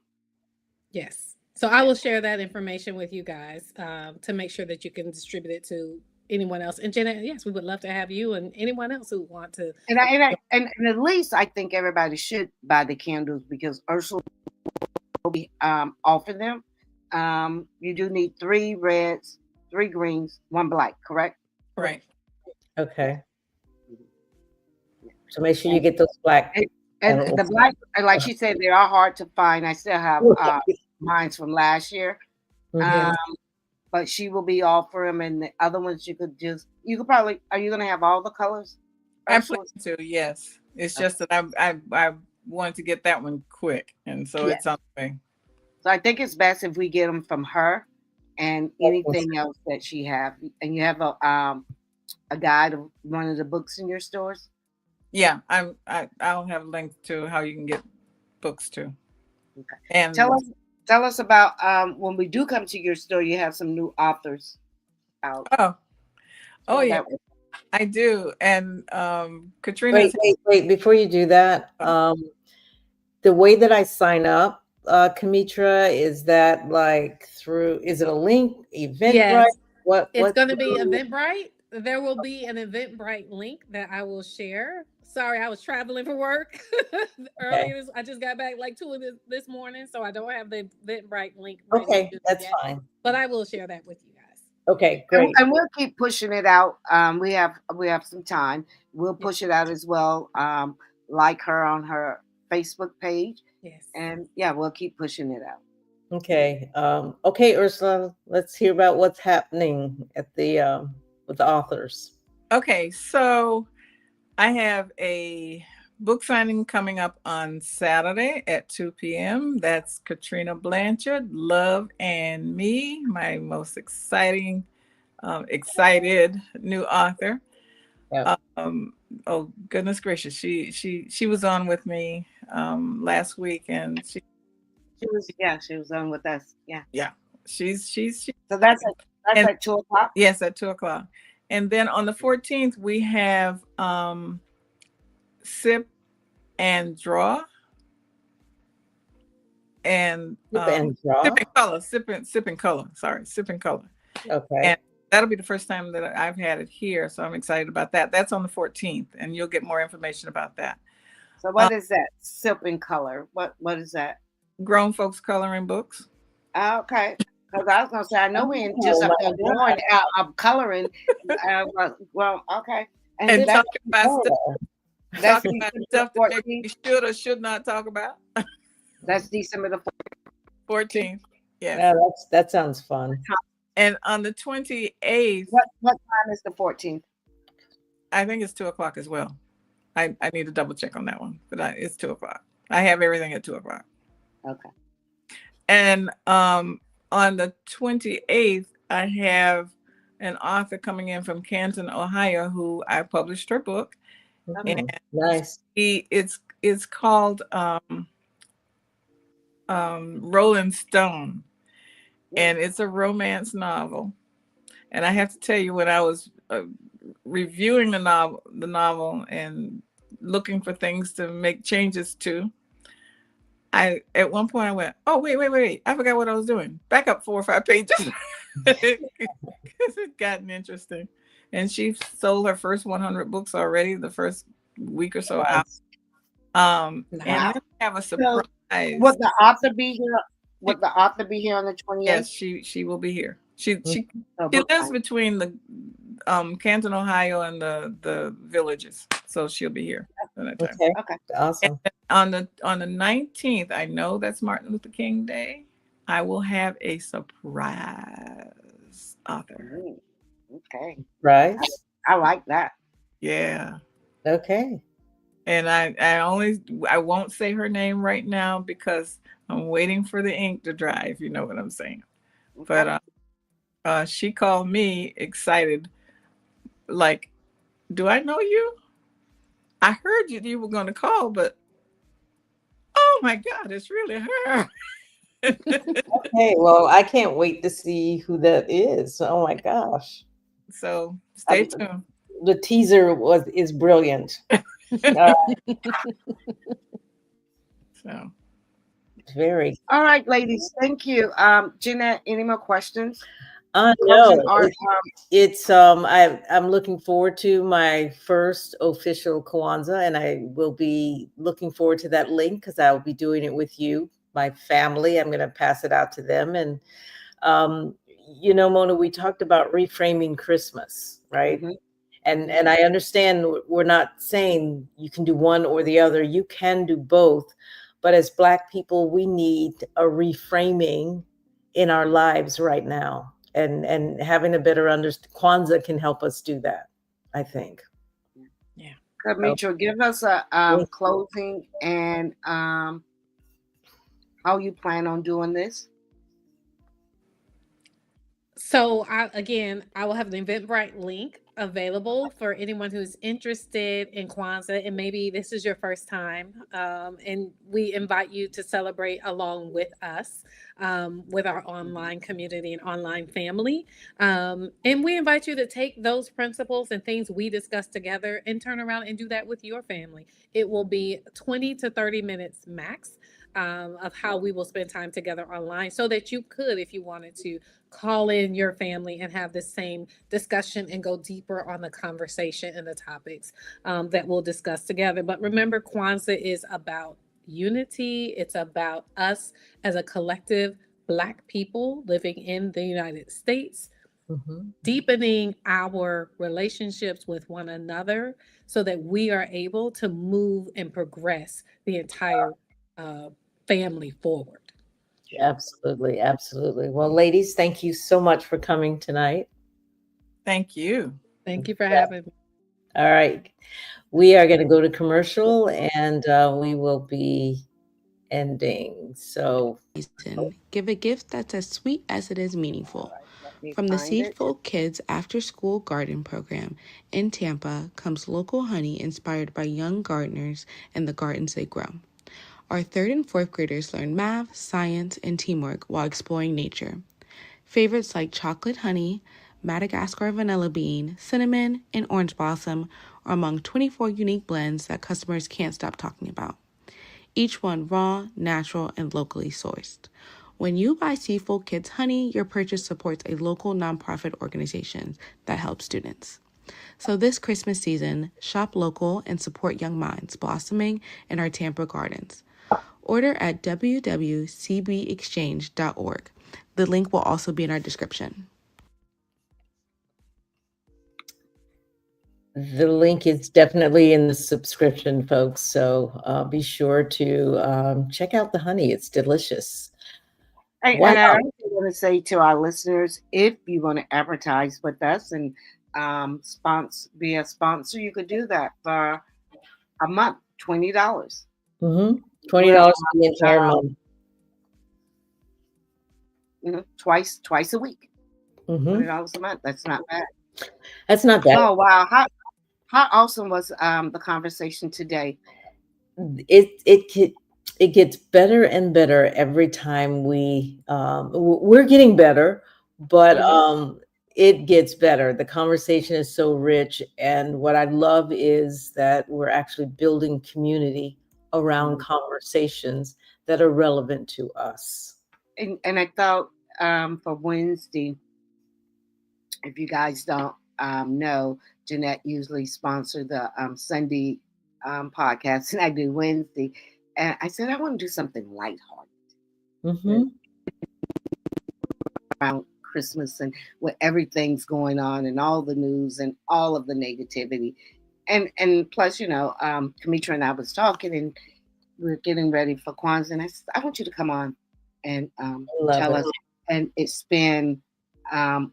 Yes. So I will share that information with you guys to make sure that you can distribute it to anyone else. And Jenna, yes, we would love to have you and anyone else who want to. And at least I think everybody should buy the candles because Ursula will be offering them. You do need 3 reds, 3 greens, 1 black, correct? Right. Okay. So make sure you get those black. And the black, like she said, they are hard to find. I still have mines from last year. But she will be offering them, and the other ones you could probably, are you going to have all the colors? I plan to, yes. It's just that I wanted to get that one quick, and so it's on the way. So I think it's best if we get them from her and anything else that she have. And you have a guide of one of the books in your stores? Yeah, I'll have a link to how you can get books too. Okay. And tell us about when we do come to your store, you have some new authors out. Oh yeah, I do. And Katrina. Wait, before you do that, the way that I sign up, Camitra, is that like is it a link, Eventbrite? Yes. What it's going to be Eventbrite. There will be an Eventbrite link that I will share. Sorry, I was traveling for work earlier. I just got back like 2 of this morning, so I don't have the Eventbrite link. Okay, that's fine. But I will share that with you guys. Okay, great. And we'll keep pushing it out. We have some time. We'll push it out as well. Like her on her Facebook page. Yes. And yeah, we'll keep pushing it out. Okay. Okay, Ursula, let's hear about what's happening at the with the authors. Okay, so I have a book signing coming up on Saturday at 2 p.m. That's Katrina Blanchard, Love and Me, my most excited new author. Yeah. Oh goodness gracious, she was on with me last week, and she was on with us. Yeah. She's so that's at 2 o'clock. Yes, at 2 o'clock. And then on the 14th, we have Sip and Draw. And Sip and Draw. Sip and Color. Sorry, Sip and Color. Okay. And that'll be the first time that I've had it here, so I'm excited about that. That's on the 14th, and you'll get more information about that. So what is that? Sip and Color. What is that? Grown folks coloring books. Okay. Because I was gonna say, I know we ain't just up there going out coloring. Well, okay. And talking about stuff that maybe we should or should not talk about. That's December the 14th. Yeah, that sounds fun. And on the 28th. What time is the 14th? I think it's 2 o'clock as well. I need to double check on that one, but it's 2 o'clock. I have everything at 2 o'clock. Okay. And on the 28th, I have an author coming in from Canton, Ohio, who I published her book. And nice. It's called Rolling Stone, and it's a romance novel. And I have to tell you, when I was reviewing the novel and looking for things to make changes to, at one point I went, oh, wait, I forgot what I was doing. Back up 4 or 5 pages. Because it's gotten interesting. And she sold her first 100 books already the first week or so out. And then we have a surprise. Would the author be here? Would the author be here on the 28th? Yes, she will be here. She lives between the Canton, Ohio, and the villages, so she'll be here. Okay, awesome. And on the 19th, I know that's Martin Luther King Day. I will have a surprise author. Okay, right. I like that. Yeah. Okay. And I won't say her name right now because I'm waiting for the ink to dry, if you know what I'm saying. Okay. But she called me excited, like, do I know you? I heard you were going to call, but oh my God, it's really her. Okay, well, I can't wait to see who that is. Oh my gosh. So stay tuned. The teaser is brilliant. So very. All right, ladies. Thank you. Jeanette, any more questions? Closing No, art. it's I'm looking forward to my first official Kwanzaa, and I will be looking forward to that link because I will be doing it with you, my family. I'm going to pass it out to them, and um, Mona, we talked about reframing Christmas, right? Mhm. And I understand we're not saying you can do one or the other. You can do both, but as Black people, we need a reframing in our lives right now, and having a better understanding. Kwanzaa can help us do that, I think. Yeah. Camitra, give us a closing and how you plan on doing this. So I will have the Eventbrite link available for anyone who's interested in Kwanzaa, and maybe this is your first time. And we invite you to celebrate along with us, with our online community and online family. And we invite you to take those principles and things we discussed together and turn around and do that with your family. It will be 20 to 30 minutes max. Of how we will spend time together online, so that you could, if you wanted to, call in your family and have the same discussion and go deeper on the conversation and the topics that we'll discuss together. But remember, Kwanzaa is about unity. It's about us as a collective Black people living in the United States, deepening our relationships with one another so that we are able to move and progress the entire family forward. Absolutely, absolutely. Well, ladies, thank you so much for coming tonight. Thank you. Thank you for having me. All right. We are going to go to commercial, and we will be ending. So, give a gift that's as sweet as it is meaningful. Me From the find it. Seedful Kids After School Garden Program in Tampa comes local honey inspired by young gardeners and the gardens they grow. Our 3rd and 4th graders learn math, science, and teamwork while exploring nature. Favorites like chocolate honey, Madagascar vanilla bean, cinnamon, and orange blossom are among 24 unique blends that customers can't stop talking about. Each one raw, natural, and locally sourced. When you buy Seedful Kids honey, your purchase supports a local nonprofit organization that helps students. So this Christmas season, shop local and support young minds blossoming in our Tampa gardens. Order at www.cbexchange.org. The link will also be in our description. the link is definitely in the subscription, folks. So be sure to check out the honey. It's delicious. And I also want to say to our listeners, if you want to advertise with us and be a sponsor, you could do that for a month, $20. $20 for the entire month. Twice a week. $20 a month. That's not bad. That's not bad. Oh wow! How awesome was the conversation today? It gets better and better every time we're getting better, but it gets better. The conversation is so rich, and what I love is that we're actually building community around conversations that are relevant to us. And I thought for Wednesday, if you guys don't know, Jeanette usually sponsored the Sunday podcast, and I do Wednesday. And I said I want to do something lighthearted around Christmas and with everything's going on and all the news and all of the negativity, and plus, Camitra and I was talking, and we're getting ready for Kwanzaa, and I said I want you to come on and tell us and expand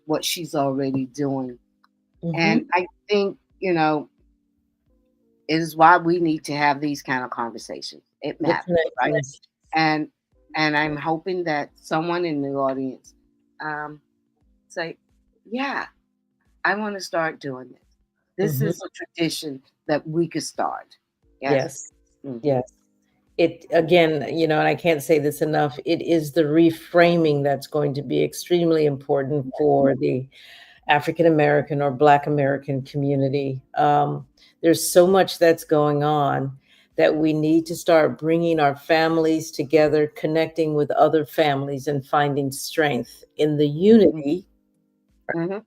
what she's already doing. And I think, it is why we need to have these kind of conversations. It matters, right? And I'm hoping that someone in the audience say, yeah, I want to start doing this. This is a tradition that we could start. Yes. It again, and I can't say this enough, it is the reframing that's going to be extremely important for the African American or Black American community. There's so much that's going on that we need to start bringing our families together, connecting with other families, and finding strength in the unity Mm-hmm.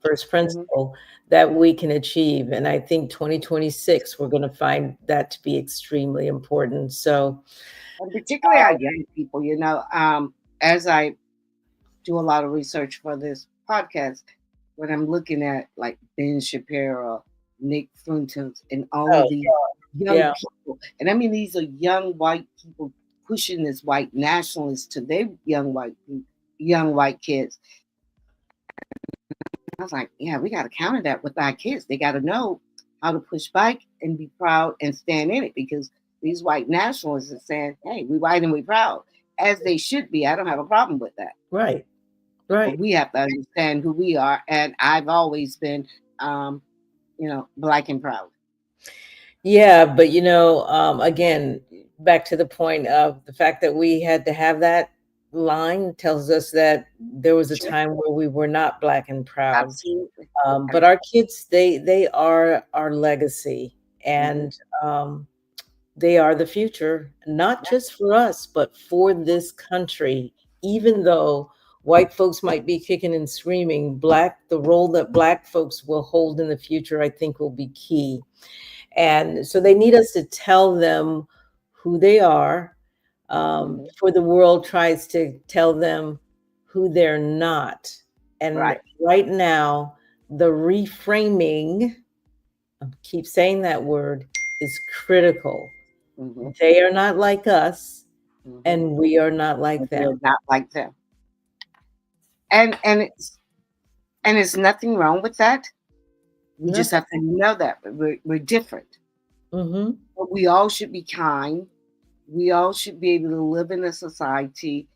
First principle that we can achieve. And I think 2026, we're going to find that to be extremely important. So, And particularly our young people, as I do a lot of research for this podcast, when I'm looking at like Ben Shapiro, Nick Fuentes, and all of these young people, and I mean, these are young white people pushing this white nationalist to their young white kids. I was like, yeah, we got to counter that with our kids. They got to know how to push back and be proud and stand in it, because these white nationalists are saying, hey, we white and we proud, as they should be. I don't have a problem with that. Right. But we have to understand who we are. And I've always been, Black and proud. Yeah. But, again, back to the point of the fact that we had to have that line tells us that there was a time where we were not Black and proud. Absolutely. But our kids, they are our legacy, and they are the future, not just for us, but for this country. Even though white folks might be kicking and screaming, the role that Black folks will hold in the future, I think, will be key. And so they need us to tell them who they are, before the world tries to tell them who they're not. And right now, the reframing, I keep saying that word, is critical. They are not like us, and we are not like them. We're not like them. And it's nothing wrong with that. We just have to know that we're different. But we all should be kind. We all should be able to live in a society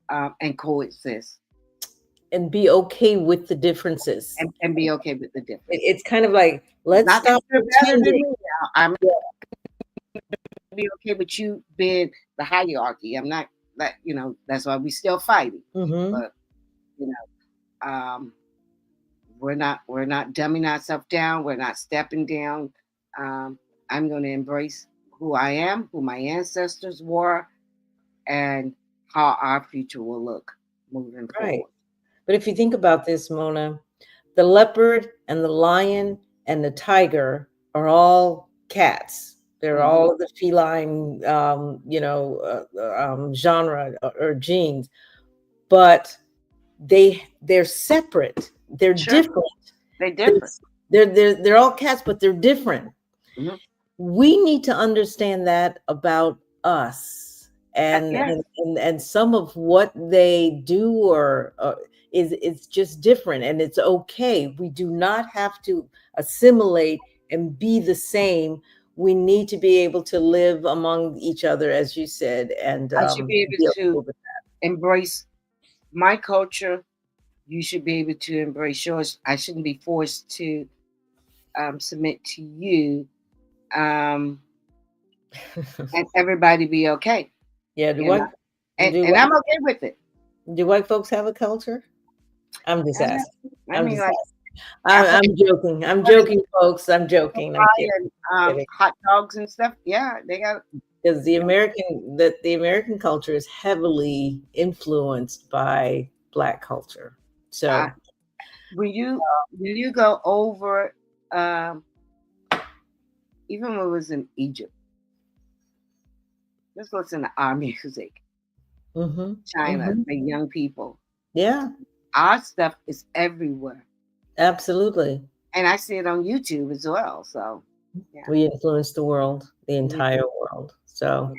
and coexist. And be okay with the differences. And be okay with the difference. It's kind of like, let's not stop pretending. I'm be okay with you being the hierarchy. I'm not that, that's why we still fighting. But we're not dumbing ourselves down. We're not stepping down. I'm going to embrace who I am, who my ancestors were, and how our future will look moving forward. But if you think about this, Mona, the leopard and the lion and the tiger are all cats. They're all the feline, genre or genes, but they're separate. They're different. They're different. They're all cats, but they're different. We need to understand that about us, and some of what they do is just different, and it's okay. We do not have to assimilate and be the same. We need to be able to live among each other, as you said, and I should be able to embrace my culture. You should be able to embrace yours. I shouldn't be forced to submit to you, and everybody be okay. Yeah, and I'm okay with it. Do white folks have a culture? I'm just asking. I'm joking. I'm joking, folks. I'm joking. I'm kidding. Hot dogs and stuff. Yeah, they got. Because the American culture is heavily influenced by Black culture. So, will you go over? Even when it was in Egypt, let's listen to our music. China, the young people. Yeah, our stuff is everywhere. Absolutely. And I see it on YouTube as well. So we influence the world, the entire world. So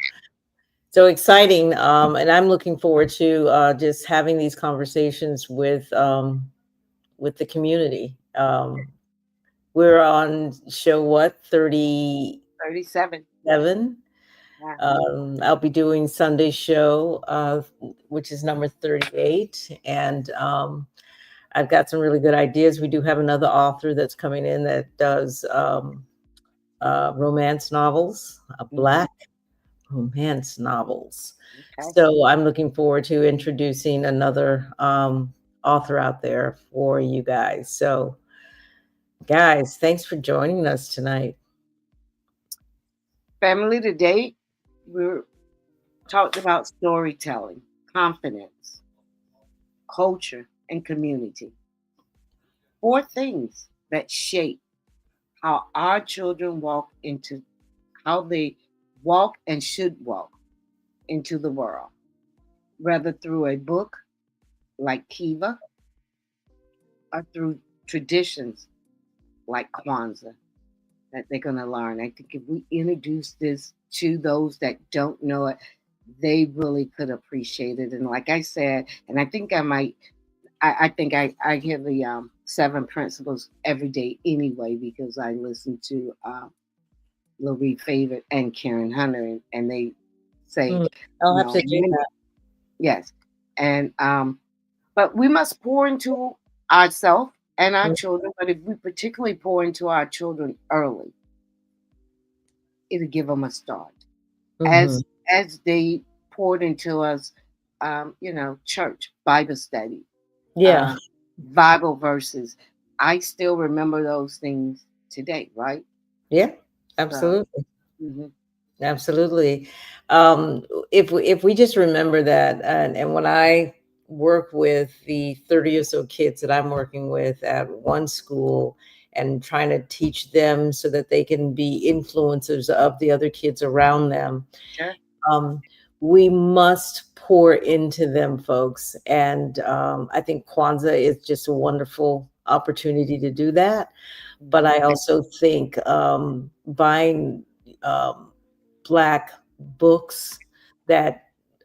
exciting. And I'm looking forward to just having these conversations with the community. We're on show 37. I'll be doing Sunday show, which is number 38. And I've got some really good ideas. We do have another author that's coming in that does romance novels, Black romance novels. Okay. So I'm looking forward to introducing another author out there for you guys. So, guys, thanks for joining us tonight. Family, today we talked about storytelling, confidence, culture, and community. 4 things that shape how our children how they walk and should walk into the world, whether through a book like Kiva or through traditions like Kwanzaa that they're going to learn. I think if we introduce this to those that don't know it, they really could appreciate it. And like I said, and I think I think I hear the 7 principles every day anyway, because I listen to Loree Favorite and Karen Hunter, and they say, I'll have to do that. Yes. And, but we must pour into ourselves and our children. But if we particularly pour into our children early, it'll give them a start. As they poured into us, church, Bible study, Bible verses. I still remember those things today, right? Yeah, absolutely. So, absolutely. If we just remember that, and when I work with the 30 or so kids that I'm working with at one school and trying to teach them so that they can be influencers of the other kids around them, we must pour into them, folks. And I think Kwanzaa is just a wonderful opportunity to do that. But I also think buying Black books that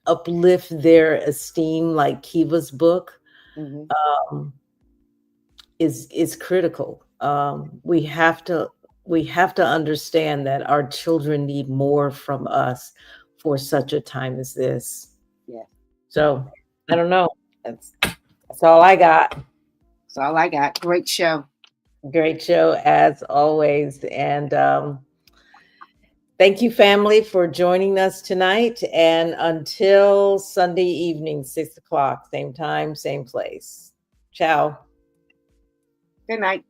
uplift their esteem, like Kiva's book, is critical. We have to understand that our children need more from us for such a time as this. Yeah. So I don't know. That's all I got. That's all I got. Great show. Great show as always. And thank you, family, for joining us tonight. And until Sunday evening, 6 o'clock, same time, same place. Ciao. Good night.